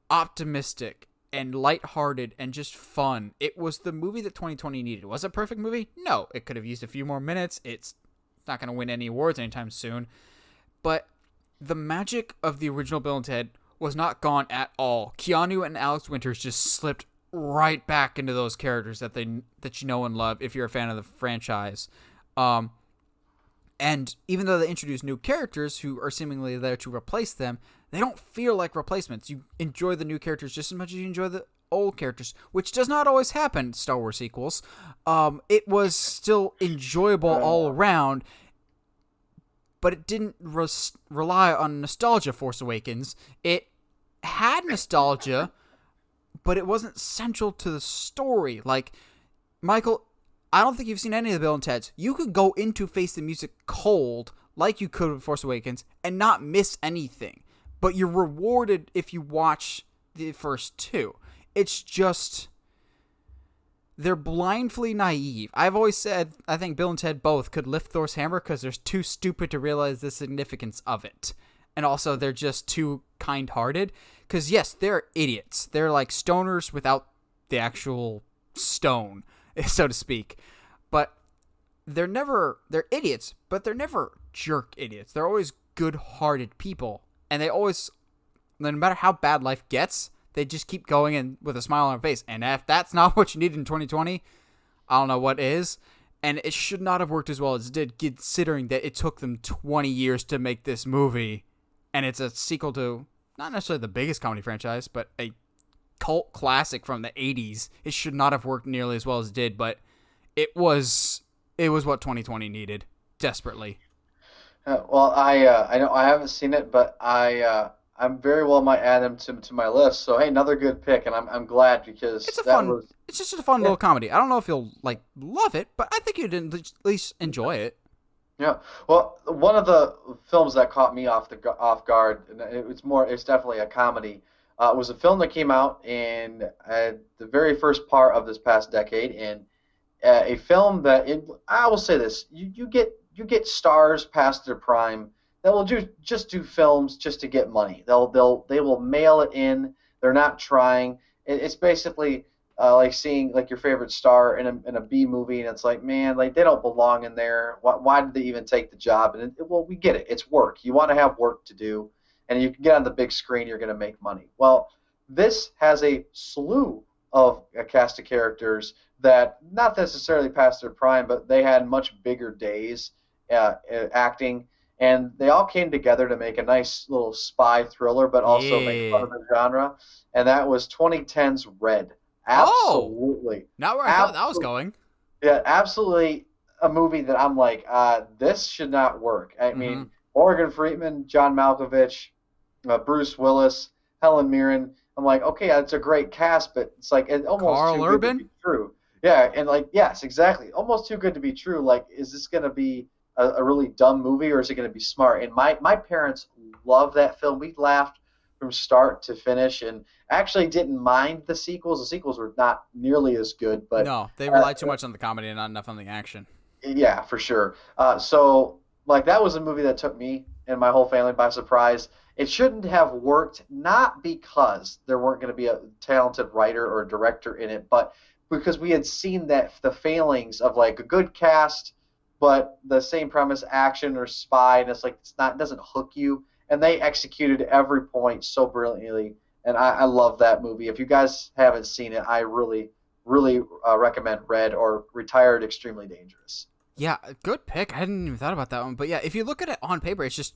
optimistic and lighthearted and just fun. It was the movie that 2020 needed. Was it a perfect movie? No. It could have used a few more minutes. It's not going to win any awards anytime soon. But the magic of the original Bill and Ted was not gone at all. Keanu and Alex Winters just slipped right back into those characters that you know and love if you're a fan of the franchise. And even though they introduce new characters who are seemingly there to replace them, they don't feel like replacements. You enjoy the new characters just as much as you enjoy the old characters, which does not always happen in Star Wars sequels. It was still enjoyable all around, but it didn't rely on nostalgia. Force Awakens, it had nostalgia, but it wasn't central to the story. Like, Michael, I don't think you've seen any of the Bill and Teds. You could go into Face the Music cold, like you could with Force Awakens, and not miss anything. But you're rewarded if you watch the first two. It's just, they're blindly naive. I've always said, I think Bill and Ted both could lift Thor's hammer because they're too stupid to realize the significance of it. And also, they're just too kind-hearted. Because, yes, they're idiots. They're like stoners without the actual stone, so to speak. But they're idiots, but they're never jerk idiots. They're always good-hearted people. And they always, no matter how bad life gets, they just keep going in with a smile on their face. And if that's not what you need in 2020, I don't know what is. And it should not have worked as well as it did, considering that it took them 20 years to make this movie. And it's a sequel to, not necessarily the biggest comedy franchise, but a cult classic from the 80s. It should not have worked nearly as well as it did, but it was what 2020 needed, desperately. Well, I know I haven't seen it, but I'm very well might add them to my list. So hey, another good pick, and I'm glad because it's just a fun little comedy. I don't know if you'll love it, but I think you'd at least enjoy it. Yeah. Well, one of the films that caught me off guard, and it's definitely a comedy. Was a film that came out in the very first part of this past decade, and a film that I will say this: you get stars past their prime that will just do films just to get money. They will mail it in. They're not trying. It's basically like seeing like your favorite star in a B movie, and it's like, man, like they don't belong in there. Why did they even take the job? And well, we get it. It's work. You want to have work to do, and you can get on the big screen. You're going to make money. Well, this has a slew of a cast of characters that not necessarily past their prime, but they had much bigger days acting. and they all came together to make a nice little spy thriller, but also make fun Yeah. of the genre. And that was 2010's Red. Oh, Absolutely, not where I thought that was absolutely, going. yeah, absolutely a movie that I'm like, this should not work. I Mm-hmm. mean, Morgan Freeman, John Malkovich, Bruce Willis, Helen Mirren. I'm like, okay, it's a great cast, but it's like it's almost Carl too good to be Urban. true. Yeah, and like, yes, exactly, almost too good to be true. Like, is this gonna be a really dumb movie, or is it gonna be smart? And my parents love that film. We laughed from start to finish, and actually didn't mind the sequels. The sequels were not nearly as good, but No, they uh, rely too much on the comedy and not enough on the action. yeah, for sure. So like that was a movie that took me and my whole family by surprise. It shouldn't have worked, not because there weren't going to be a talented writer or director in it, but because we had seen that the failings of like a good cast, but the same premise, action or spy, and it's like it doesn't hook you. And they executed every point so brilliantly, and I love that movie. If you guys haven't seen it, I really recommend Red or Retired Extremely Dangerous. Yeah, good pick. I hadn't even thought about that one. But yeah, if you look at it on paper, it's just,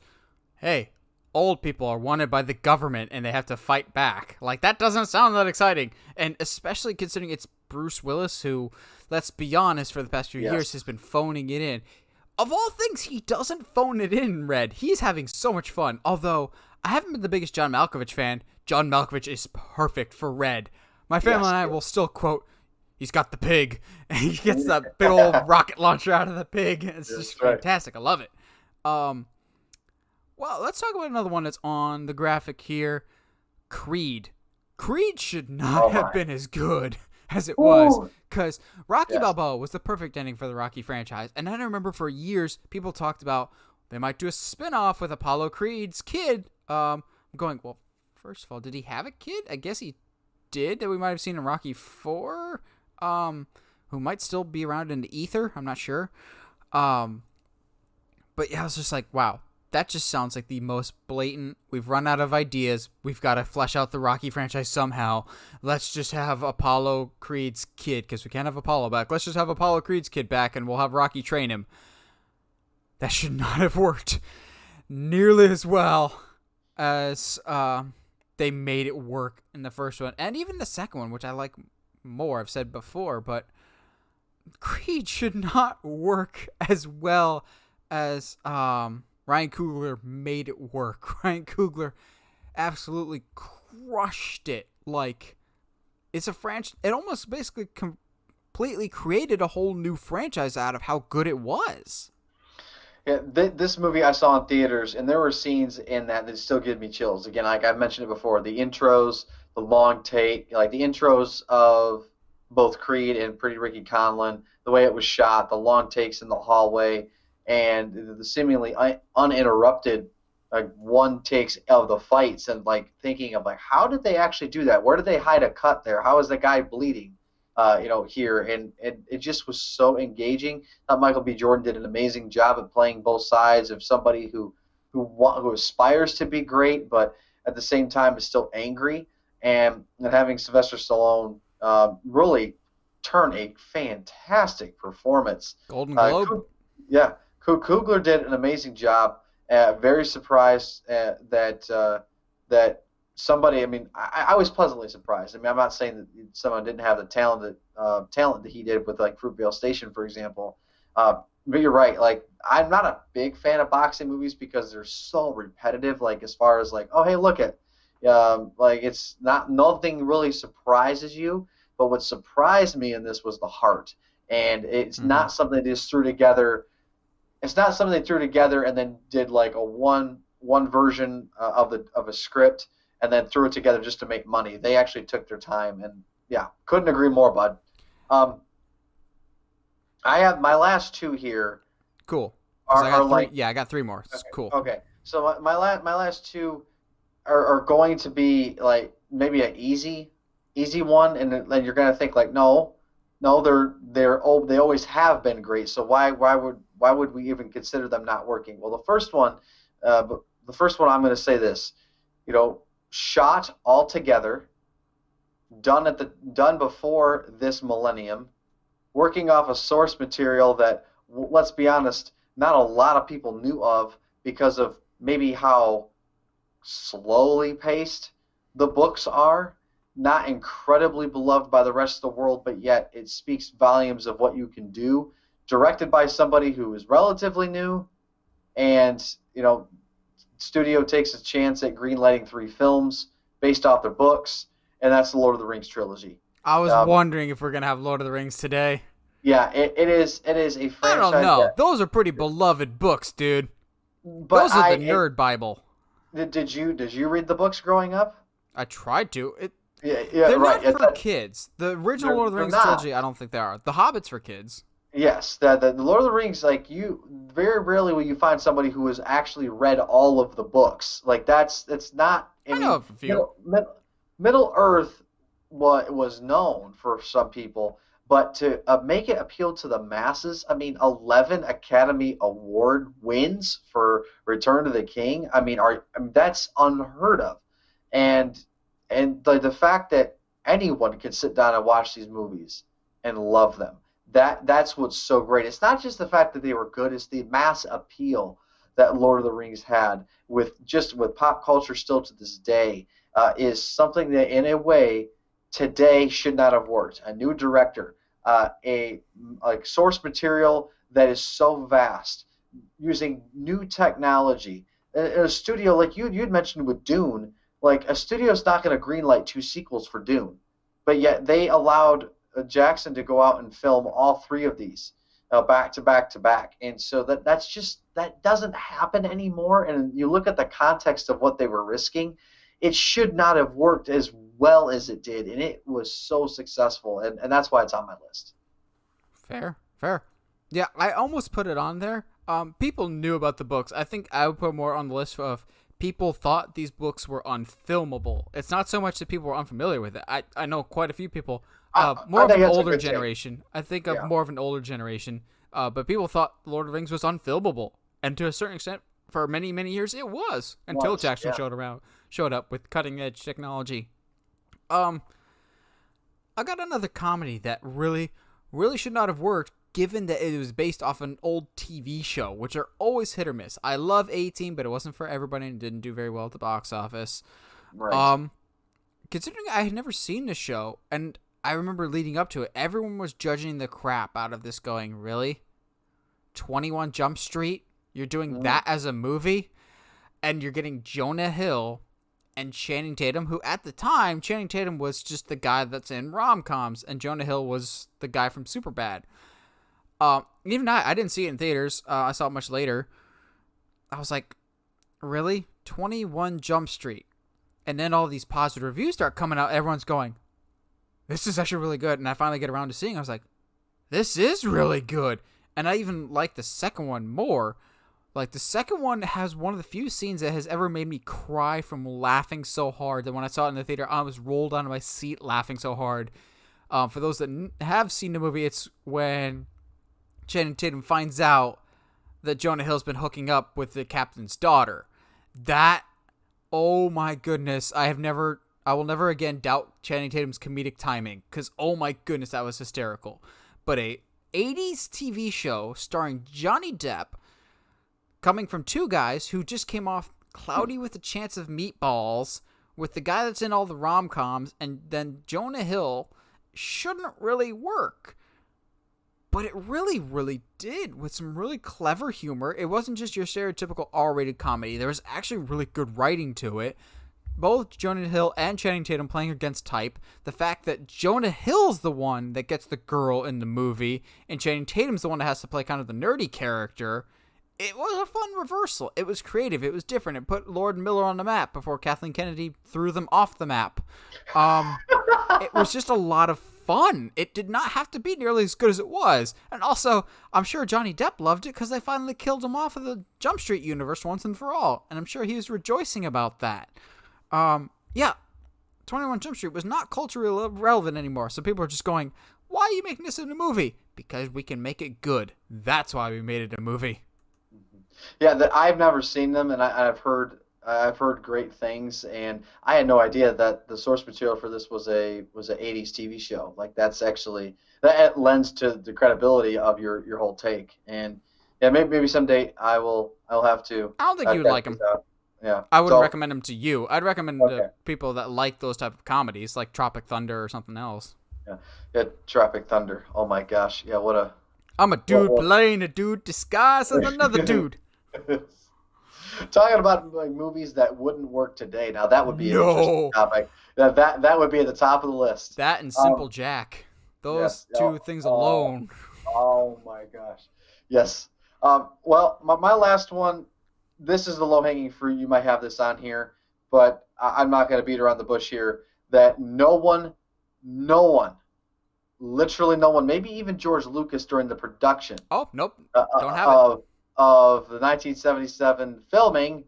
hey, old people are wanted by the government and they have to fight back. Like, that doesn't sound that exciting. And especially considering it's Bruce Willis, who, let's be honest, for the past few years Yes. has been phoning it in. Of all things, he doesn't phone it in, Red. He's having so much fun. Although, I haven't been the biggest John Malkovich fan. John Malkovich is perfect for Red. My family Yes. and I will still quote, he's got the pig, and he gets that big old rocket launcher out of the pig. It's just That's right. fantastic. I love it. Um, well, let's talk about another one that's on the graphic here. Creed. Creed should not Oh have my. been as good as it was, Ooh. because Rocky Yes. Balboa was the perfect ending for the Rocky franchise. And I remember for years people talked about they might do a spin-off with Apollo Creed's kid. I'm going, well, first of all, did he have a kid? I guess he did, that we might have seen in Rocky 4. Who might still be around in the ether. I'm not sure. Um, but yeah, I was just like, wow, that just sounds like the most blatant. We've run out of ideas. We've got to flesh out the Rocky franchise somehow. Let's just have Apollo Creed's kid, because we can't have Apollo back. Let's just have Apollo Creed's kid back, and we'll have Rocky train him. That should not have worked nearly as well as they made it work in the first one, and even the second one, which I like more. I've said before, but Creed should not work as well as Ryan Coogler made it work. Ryan Coogler absolutely crushed it. Like, it's a franchise. It almost basically completely created a whole new franchise out of how good it was. Yeah, this movie I saw in theaters, and there were scenes in that still give me chills. Again, like I've mentioned it before, the intros, the long take, like the intros of both Creed and Pretty Ricky Conlon, the way it was shot, the long takes in the hallway, and the seemingly uninterrupted like one takes of the fights, and like thinking of like how did they actually do that? Where did they hide a cut there? How is the guy bleeding? Here, and it just was so engaging. I thought Michael B. Jordan did an amazing job of playing both sides of somebody who aspires to be great, but at the same time is still angry, and having Sylvester Stallone really turn a fantastic performance. Golden Globe. Yeah, Coogler did an amazing job. Very surprised that somebody. I mean, I was pleasantly surprised. I mean, I'm not saying that someone didn't have the talent that he did with like Fruitvale Station, for example. But you're right. Like, I'm not a big fan of boxing movies because they're so repetitive. Like, as far as like, oh hey, look at, like it's not nothing really surprises you. But what surprised me in this was the heart, and it's Mm-hmm. not something they just threw together. It's not something they threw together and then did like a one version of a script and then threw it together just to make money. They actually took their time, and yeah, couldn't agree more, bud. Um, I have my last two here Cool. Because I are got three. like Yeah, I got three more. It's okay, cool. okay. So my last two are going to be like maybe an easy one, and then you're gonna think like no, they always have been great. So why would we even consider them not working? Well, the first one I'm going to say this, shot all together, done before this millennium, working off a source material that let's be honest, not a lot of people knew of, because of maybe how slowly paced the books are, not incredibly beloved by the rest of the world, but yet it speaks volumes of what you can do. Directed by somebody who is relatively new, and studio takes a chance at greenlighting 3 films based off their books, and that's the Lord of the Rings trilogy. I was Um, wondering if we're gonna have Lord of the Rings today. yeah, it is a I don't franchise know. that, Those are pretty beloved books, dude. but Those are the nerd Bible. did you read the books growing up? I tried to. Yeah, yeah, They're right. not for kids. The original Lord of the They're Rings not. trilogy, I don't think they are. The Hobbit's for kids. Yes, the Lord of the Rings, like, you very rarely will you find somebody who has actually read all of the books. Like, it's not. I I know mean, of a few. Middle Earth was known for some people, but to make it appeal to the masses, I mean, 11 Academy Award wins for Return to the King. That's unheard of, and the fact that anyone can sit down and watch these movies and love them. That's what's so great. It's not just the fact that they were good; it's the mass appeal that Lord of the Rings had with pop culture still to this day, is something that, in a way, today should not have worked. A new director, a like source material that is so vast, using new technology. A studio like you'd mentioned with Dune, like, a studio's not going to greenlight 2 sequels for Dune, but yet they allowed Jackson to go out and film all 3 of these, back to back to back, and so that doesn't happen anymore. And you look at the context of what they were risking, it should not have worked as well as it did, and it was so successful, and that's why it's on my list. Fair, fair. Yeah, I almost put it on there. People knew about the books. I think I would put more on the list of people thought these books were unfilmable. It's not so much that people were unfamiliar with it. I know quite a few people, more I of an think that's a older good take. generation. I think of Yeah. more of an older generation. But people thought Lord of the Rings was unfilmable, and to a certain extent, for many many years, it was until Was, Jackson yeah. showed up with cutting edge technology. Um, I got another comedy that really should not have worked, given that it was based off an old TV show, which are always hit or miss. I love A-Team, but it wasn't for everybody and didn't do very well at the box office. Right. Considering I had never seen the show, and I remember leading up to it, everyone was judging the crap out of this, going, really? 21 Jump Street? You're doing that as a movie? And you're getting Jonah Hill and Channing Tatum, who at the time, Channing Tatum was just the guy that's in rom-coms, and Jonah Hill was the guy from Superbad. Even I didn't see it in theaters. I saw it much later. I was like, really? 21 Jump Street. And then all these positive reviews start coming out. Everyone's going, this is actually really good. And I finally get around to seeing it. I was like, this is really good. And I even like the second one more. Like, the second one has one of the few scenes that has ever made me cry from laughing so hard that when I saw it in the theater, I was rolled onto my seat laughing so hard. For those that have seen the movie, it's when Channing Tatum finds out that Jonah Hill's been hooking up with the captain's daughter. That, oh my goodness, I will never again doubt Channing Tatum's comedic timing, because oh my goodness, that was hysterical. But a 80s TV show starring Johnny Depp, coming from 2 guys who just came off Cloudy with a Chance of Meatballs, with the guy that's in all the rom-coms, and then Jonah Hill, shouldn't really work. But it really, really did, with some really clever humor. It wasn't just your stereotypical R-rated comedy. There was actually really good writing to it. Both Jonah Hill and Channing Tatum playing against type. The fact that Jonah Hill's the one that gets the girl in the movie, and Channing Tatum's the one that has to play kind of the nerdy character. It was a fun reversal. It was creative. It was different. It put Lord and Miller on the map before Kathleen Kennedy threw them off the map. It was just a lot of fun. It did not have to be nearly as good as it was. And also, I'm sure Johnny Depp loved it because they finally killed him off of the Jump Street universe once and for all. And I'm sure he was rejoicing about that. Yeah, 21 Jump Street was not culturally relevant anymore. So people are just going, why are you making this into a movie? Because we can make it good. That's why we made it a movie. Yeah, I've never seen them, and I've heard great things, and I had no idea that the source material for this was a 80s TV show. Like, that's actually, that lends to the credibility of your whole take. And Yeah, maybe someday I'll have to I don't think you would check like these them. out. Yeah. I wouldn't So recommend them to you. I'd recommend to okay. people that like those type of comedies, like Tropic Thunder or something else. Yeah. Yeah. Tropic Thunder. Oh my gosh. Yeah. I'm a dude What playing a dude disguised as another dude. talking about like movies that wouldn't work today. Now that would be an interesting No. topic. That would be at the top of the list. That and Simple Um. Jack. Those Yes. two things Oh. alone. Oh my gosh. Yes. Well, my last one. This is the low hanging fruit. You might have this on here, but I'm not going to beat around the bush here. That no one, literally no one, maybe even George Lucas during the production Oh, nope. uh, Don't have it. of the 1977 filming,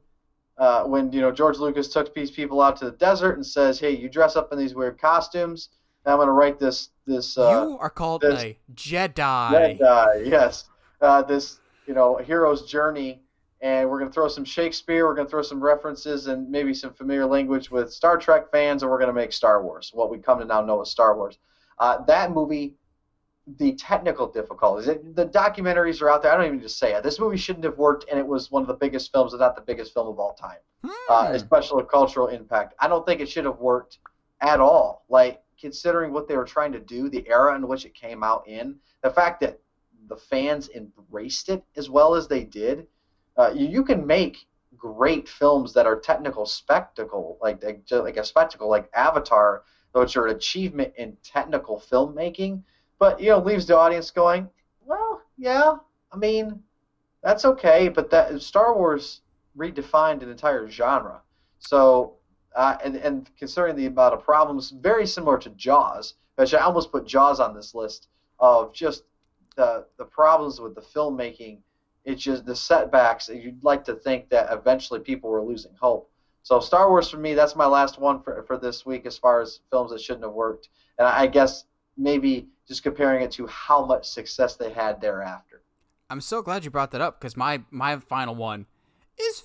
when George Lucas took these people out to the desert and says, "Hey, you dress up in these weird costumes, and I'm going to write You are called this a Jedi. Jedi, yes, this hero's journey, and we're going to throw some Shakespeare, we're going to throw some references, and maybe some familiar language with Star Trek fans, and we're going to make Star Wars, what we come to now know as Star Wars." That movie, the technical difficulties, the documentaries are out there. I don't even just say it. This movie shouldn't have worked, and it was one of the biggest films, if not the biggest film of all time. Hmm. Especially cultural impact. I don't think it should have worked at all. Like, considering what they were trying to do, the era in which it came out in, the fact that the fans embraced it as well as they did. You can make great films that are technical spectacle, like a spectacle, like Avatar, which are an achievement in technical filmmaking, but leaves the audience going, well, yeah, I mean, that's okay, but that Star Wars redefined an entire genre. So, and considering the amount of problems, very similar to Jaws, which I almost put Jaws on this list of just the problems with the filmmaking. It's just the setbacks. You'd like to think that eventually people were losing hope. So Star Wars for me, that's my last one for this week as far as films that shouldn't have worked. And I guess maybe just comparing it to how much success they had thereafter. I'm so glad you brought that up because my final one is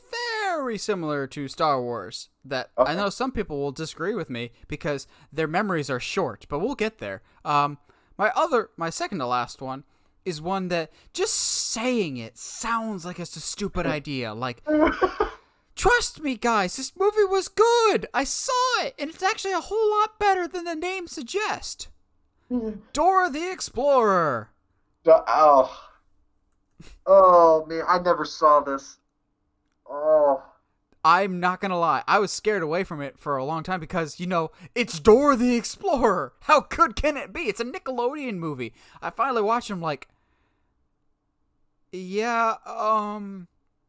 very similar to Star Wars. That I Okay. know some people will disagree with me because their memories are short, but we'll get there. My second to last one is one that just saying it sounds like it's a stupid idea. Like, trust me, guys, this movie was good. I saw it, and it's actually a whole lot better than the name suggests. Dora the Explorer. Oh, oh man, I never saw this. Oh, I'm not gonna lie, I was scared away from it for a long time because, it's Dora the Explorer. How good can it be? It's a Nickelodeon movie. I finally watched him like, yeah,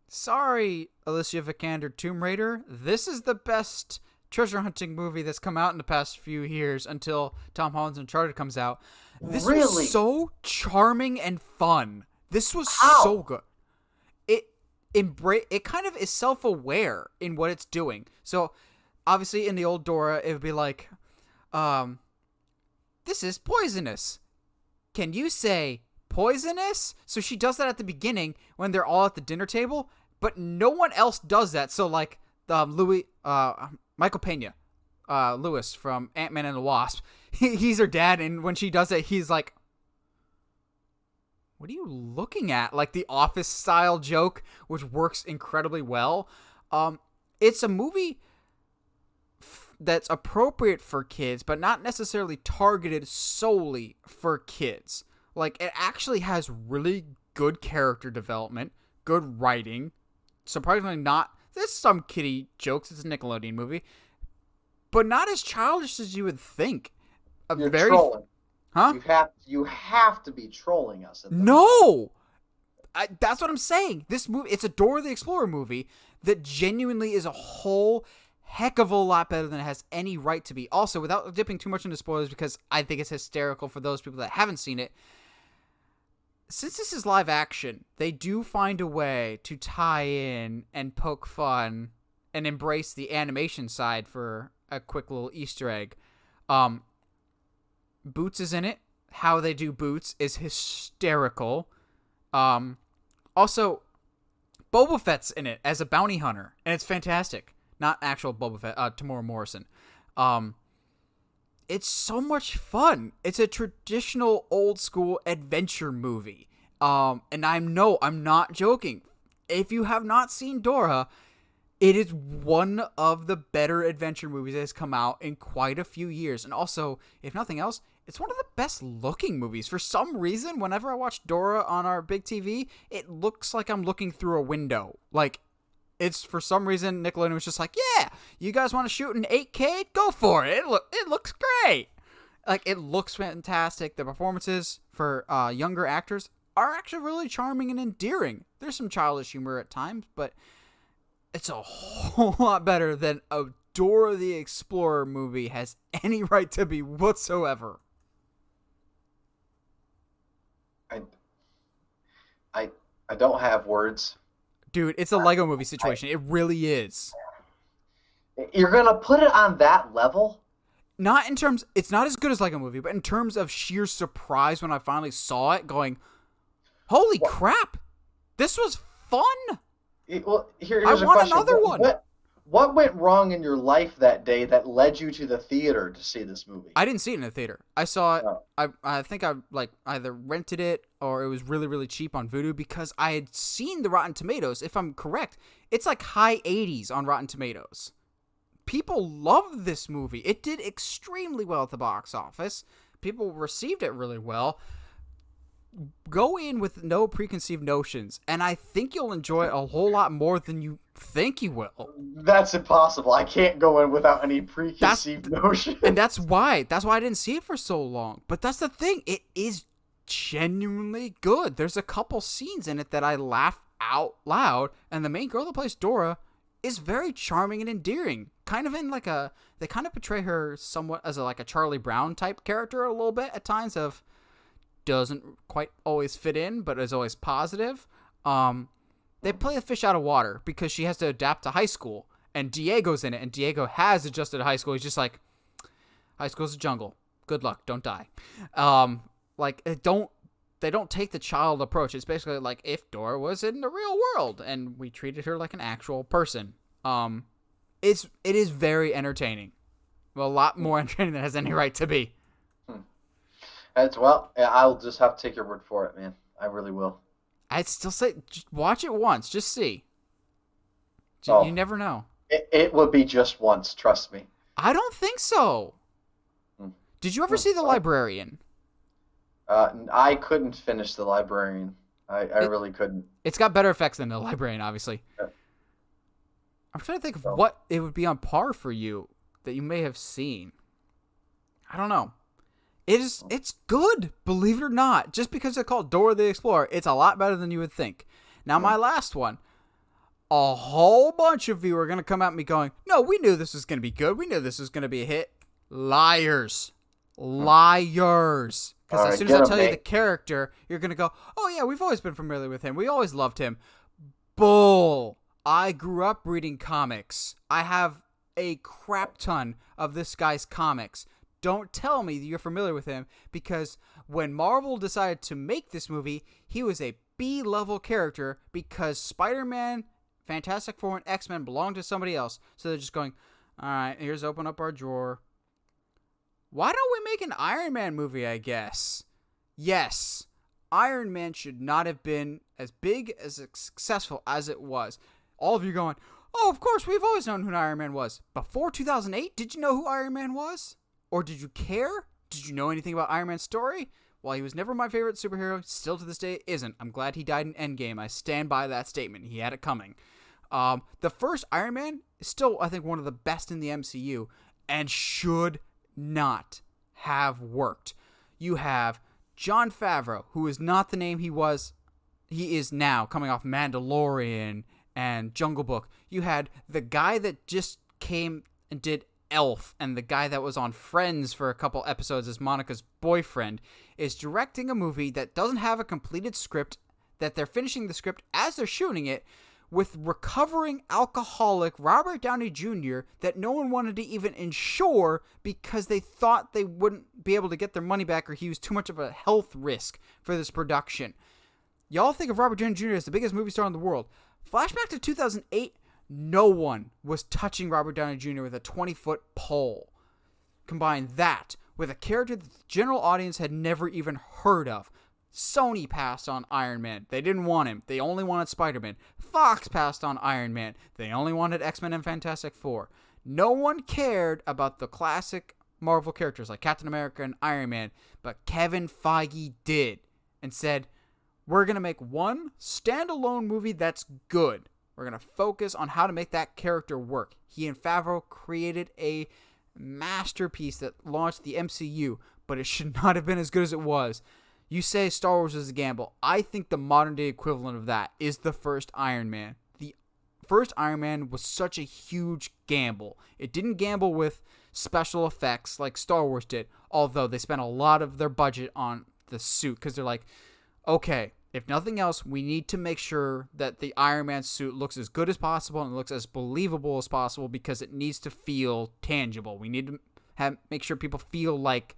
sorry, Alicia Vikander Tomb Raider. This is the best treasure hunting movie that's come out in the past few years until Tom Holland's Uncharted comes out. This really? was so charming and fun. This was How? so good. It kind of is self-aware in what it's doing. So obviously in the old Dora it would be like, this is poisonous. Can you say poisonous? So she does that at the beginning when they're all at the dinner table, but no one else does that. So like Michael Pena, Lewis from Ant-Man and the Wasp, he's her dad, and when she does it, he's like, what are you looking at? Like the Office style joke, which works incredibly well. It's a movie that's appropriate for kids, but not necessarily targeted solely for kids. Like, it actually has really good character development, good writing. Surprisingly, there's some kiddie jokes. It's a Nickelodeon movie, but not as childish as you would think. A You're very, trolling. huh? You have to be trolling us at the moment. No, that's what I'm saying. This movie, it's a Dora the Explorer movie that genuinely is a whole heck of a lot better than it has any right to be. Also, without dipping too much into spoilers, because I think it's hysterical for those people that haven't seen it, since this is live action, they do find a way to tie in and poke fun and embrace the animation side for a quick little Easter egg. Boots is in it. How they do Boots is hysterical. Also, Boba Fett's in it as a bounty hunter, and it's fantastic. Not actual Boba Fett, Tamora Morrison. It's so much fun. It's a traditional old school adventure movie. And I'm not joking. If you have not seen Dora, it is one of the better adventure movies that has come out in quite a few years. And also, if nothing else, it's one of the best looking movies. For some reason, whenever I watch Dora on our big TV, it looks like I'm looking through a window. Like, it's for some reason, Nickelodeon was just like, yeah, you guys want to shoot in 8K? Go for it. It looks great. Like, it looks fantastic. The performances for younger actors are actually really charming and endearing. There's some childish humor at times, but it's a whole lot better than a Dora the Explorer movie has any right to be whatsoever. I don't have words. Dude, it's a Lego movie situation. It really is. You're going to put it on that level? Not in terms, it's not as good as Lego Movie, but in terms of sheer surprise when I finally saw it, going, holy crap, this was fun. Here's I a want question. another one. What went wrong in your life that day that led you to the theater to see this movie? I didn't see it in the theater. I saw it. Oh. I think I either rented it or it was really, really cheap on Vudu because I had seen the Rotten Tomatoes. If I'm correct, it's like high 80s on Rotten Tomatoes. People loved this movie. It did extremely well at the box office. People received it really well. Go in with no preconceived notions, and I think you'll enjoy it a whole lot more than you think you will. That's impossible. I can't go in without any preconceived notions. And that's why I didn't see it for so long. But that's the thing. It is genuinely good. There's a couple scenes in it that I laugh out loud, and the main girl that plays Dora is very charming and endearing. Kind of in like they kind of portray her somewhat as like a Charlie Brown type character a little bit at times of doesn't quite always fit in, but is always positive. They play a fish out of water because she has to adapt to high school, and Diego's in it, and Diego has adjusted to high school. He's just like, high school's a jungle. Good luck. Don't die. They don't take the child approach. It's basically like if Dora was in the real world and we treated her like an actual person. It is very entertaining. Well, a lot more entertaining than it has any right to be. I'll just have to take your word for it, man. I really will. I'd still say just watch it once. Just see. You never know. It would be just once, trust me. I don't think so. Did you ever see The Librarian? I couldn't finish The Librarian. I really couldn't. It's got better effects than The Librarian, obviously. Yeah. I'm trying to think of what it would be on par for you that you may have seen. I don't know. It's good, believe it or not. Just because it's called Dora the Explorer, it's a lot better than you would think. Now, my last one. A whole bunch of you are going to come at me going, no, we knew this was going to be good. We knew this was going to be a hit. Liars. Liars. Because as soon as I tell you the character, you're going to go, oh, yeah, we've always been familiar with him. We always loved him. Bull. I grew up reading comics. I have a crap ton of this guy's comics. Don't tell me that you're familiar with him, because when Marvel decided to make this movie, he was a B-level character because Spider-Man, Fantastic Four, and X-Men belonged to somebody else. So they're just going, all right, here's open up our drawer. Why don't we make an Iron Man movie, I guess? Yes, Iron Man should not have been as big, as successful as it was. All of you going, oh, of course, we've always known who Iron Man was. Before 2008, did you know who Iron Man was? Or did you care? Did you know anything about Iron Man's story? While he was never my favorite superhero, still to this day isn't. I'm glad he died in Endgame. I stand by that statement. He had it coming. The first Iron Man is still, I think, one of the best in the MCU and should not have worked. You have Jon Favreau, who is not the name he is now, coming off Mandalorian and Jungle Book. You had the guy that just came and did Elf, and the guy that was on Friends for a couple episodes as Monica's boyfriend, is directing a movie that doesn't have a completed script, that they're finishing the script as they're shooting it, with recovering alcoholic Robert Downey Jr. that no one wanted to even insure because they thought they wouldn't be able to get their money back or he was too much of a health risk for this production. Y'all think of Robert Downey Jr. as the biggest movie star in the world. Flashback to 2008, no one was touching Robert Downey Jr. with a 20-foot pole. Combine that with a character that the general audience had never even heard of. Sony passed on Iron Man. They didn't want him. They only wanted Spider-Man. Fox passed on Iron Man. They only wanted X-Men and Fantastic Four. No one cared about the classic Marvel characters like Captain America and Iron Man, but Kevin Feige did and said, we're going to make one standalone movie that's good. We're going to focus on how to make that character work. He and Favreau created a masterpiece that launched the MCU, but it should not have been as good as it was. You say Star Wars is a gamble. I think the modern day equivalent of that is the first Iron Man. The first Iron Man was such a huge gamble. It didn't gamble with special effects like Star Wars did, although they spent a lot of their budget on the suit because they're like, okay, if nothing else, we need to make sure that the Iron Man suit looks as good as possible and looks as believable as possible because it needs to feel tangible. We need to make sure people feel like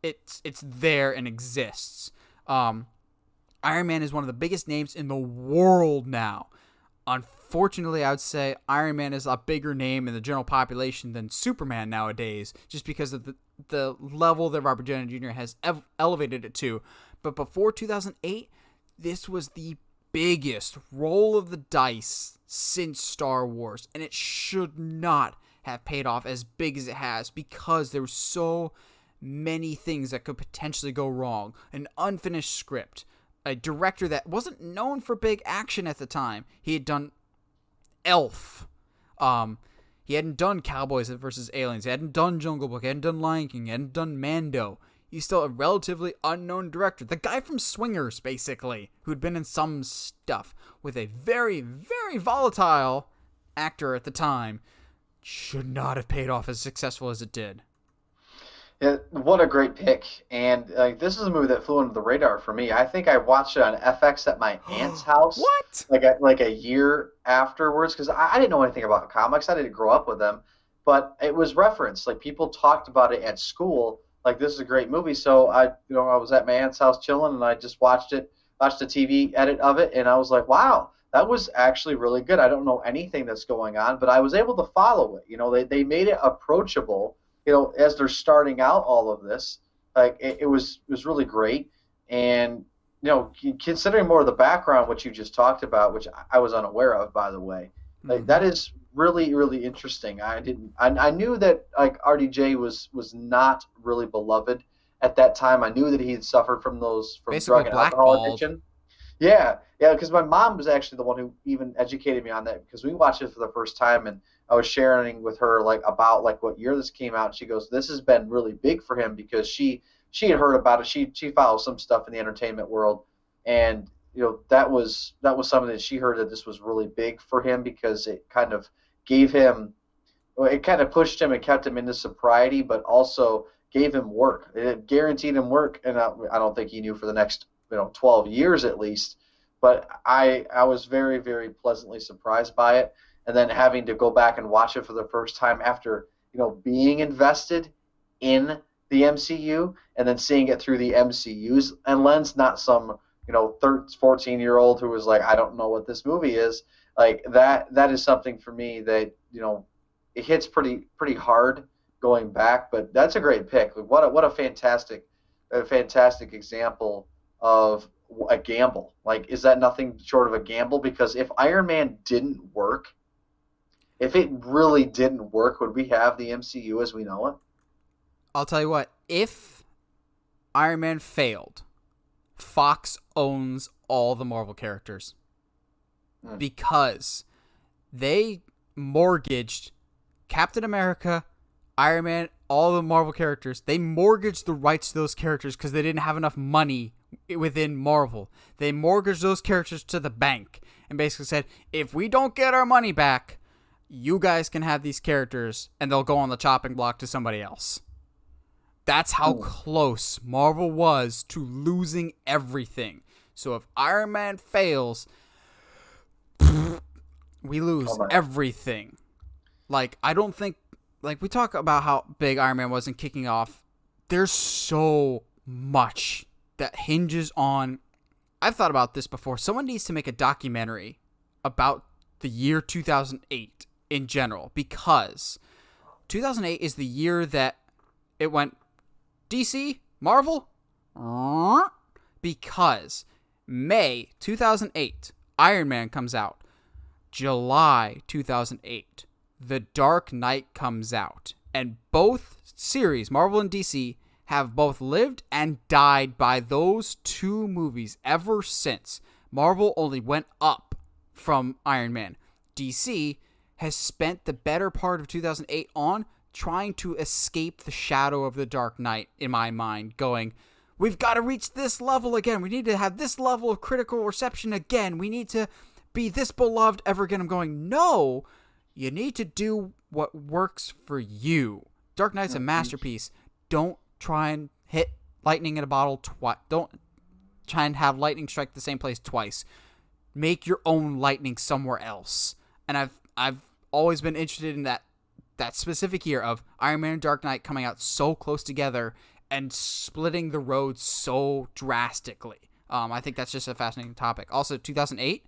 it's there and exists. Iron Man is one of the biggest names in the world now. Unfortunately, I would say Iron Man is a bigger name in the general population than Superman nowadays, just because of the level that Robert Downey Jr. has elevated it to. But before 2008, this was the biggest roll of the dice since Star Wars, and it should not have paid off as big as it has because there were so many things that could potentially go wrong. An unfinished script, a director that wasn't known for big action at the time. He had done Elf. He hadn't done Cowboys versus Aliens. He hadn't done Jungle Book. He hadn't done Lion King. He hadn't done Mando. He's still a relatively unknown director. The guy from Swingers, basically, who'd been in some stuff with a very, very volatile actor at the time, should not have paid off as successful as it did. Yeah, what a great pick! And this is a movie that flew under the radar for me. I think I watched it on FX at my aunt's house. What? Like a year afterwards, because I didn't know anything about comics. I didn't grow up with them, but it was referenced. Like people talked about it at school. Like this is a great movie. So I was at my aunt's house chilling, and I just watched the TV edit of it, and I was like, wow, that was actually really good. I don't know anything that's going on, but I was able to follow it. They made it approachable. As they're starting out all of this, like it was really great. And considering more of the background, what you just talked about, which I was unaware of, by the way, like that is really, really interesting. I knew that like RDJ was not really beloved at that time. I knew that he had suffered from basically drug and alcohol addiction. Yeah, because my mom was actually the one who even educated me on that, because we watched it for the first time, and I was sharing with her about what year this came out. She goes, "This has been really big for him," because she had heard about it. She follows some stuff in the entertainment world, and that was something that she heard, that this was really big for him, because it kind of pushed him and kept him into sobriety, but also gave him work. It guaranteed him work, and I don't think he knew for the next 12 years at least. But I was very, very pleasantly surprised by it. And then having to go back and watch it for the first time after, being invested in the MCU, and then seeing it through the MCU's lens, not some, 14-year-old who was like, I don't know what this movie is. Like that is something for me that, it hits pretty hard going back. But that's a great pick. What a fantastic example of a gamble. Like, is that nothing short of a gamble? Because if Iron Man didn't work, if it really didn't work, would we have the MCU as we know it? I'll tell you what, if Iron Man failed, Fox owns all the Marvel characters. Because they mortgaged Captain America, Iron Man, all the Marvel characters. They mortgaged the rights to those characters because they didn't have enough money within Marvel. They mortgaged those characters to the bank and basically said, if we don't get our money back, you guys can have these characters, and they'll go on the chopping block to somebody else. That's how close Marvel was to losing everything. So if Iron Man fails, we lose everything. Like, I don't think, like, we talk about how big Iron Man was in kicking off. There's so much that hinges on, I've thought about this before. Someone needs to make a documentary about the year 2008 in general, because 2008 is the year that it went DC, Marvel, because May 2008, Iron Man comes out. July 2008, The Dark Knight comes out. And both series, Marvel and DC, have both lived and died by those two movies ever since. Marvel only went up from Iron Man. DC has spent the better part of 2008 on trying to escape the shadow of The Dark Knight, in my mind, going, we've got to reach this level again. We need to have this level of critical reception again. We need to be this beloved ever again. I'm going, no, you need to do what works for you. Dark Knight's a masterpiece. Don't try and hit lightning in a bottle twice. Don't try and have lightning strike the same place twice. Make your own lightning somewhere else. And I've always been interested in that specific year of Iron Man and Dark Knight coming out so close together and splitting the road so drastically. I think that's just a fascinating topic. Also, 2008,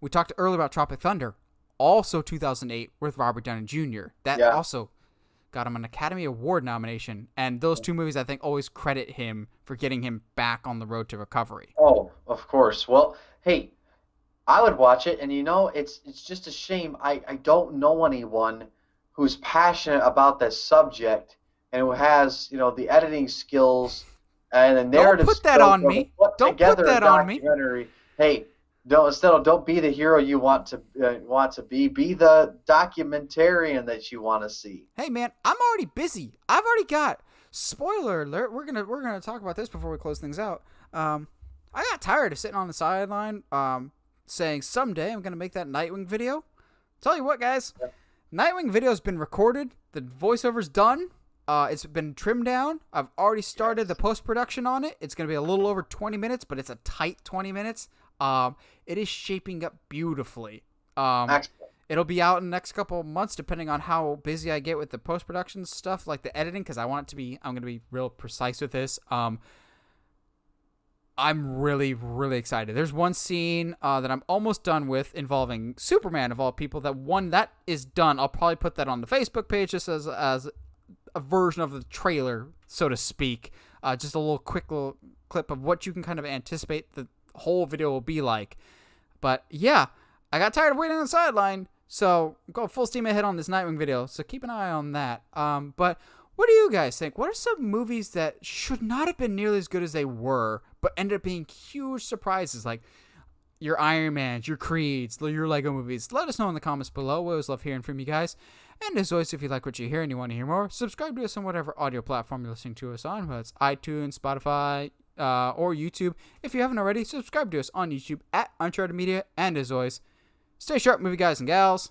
we talked earlier about Tropic Thunder. Also 2008 with Robert Downey Jr. That also got him an Academy Award nomination. And those two movies, I think, always credit him for getting him back on the road to recovery. Oh, of course. Well, hey, I would watch it, and it's just a shame I don't know anyone who's passionate about this subject and who has, the editing skills and the narrative skills. Don't put that on me. Don't put that on me. Hey, don't be the hero you want to be. Be the documentarian that you want to see. Hey man, I'm already busy. I've already got, spoiler alert, we're gonna talk about this before we close things out. I got tired of sitting on the sideline saying someday I'm gonna make that Nightwing video. Tell you what, guys, Nightwing video's been recorded. The voiceover's done. It's been trimmed down. I've already started the post-production on it. It's going to be a little over 20 minutes, but it's a tight 20 minutes. It is shaping up beautifully. It'll be out in the next couple of months, depending on how busy I get with the post-production stuff, like the editing, because I'm going to be real precise with this. I'm really, really excited. There's one scene that I'm almost done with involving Superman, of all people. That is done. I'll probably put that on the Facebook page just as a version of the trailer, so to speak. Just a quick little clip of what you can kind of anticipate the whole video will be like. But yeah, I got tired of waiting on the sideline, so I'm going full steam ahead on this Nightwing video, so keep an eye on that. But what do you guys think? What are some movies that should not have been nearly as good as they were, but ended up being huge surprises, like your Iron Mans, your Creeds, your Lego movies? Let us know in the comments below. We always love hearing from you guys. And as always, if you like what you hear and you want to hear more, subscribe to us on whatever audio platform you're listening to us on, whether it's iTunes, Spotify, or YouTube. If you haven't already, subscribe to us on YouTube at Uncharted Media. And as always, stay sharp, movie guys and gals.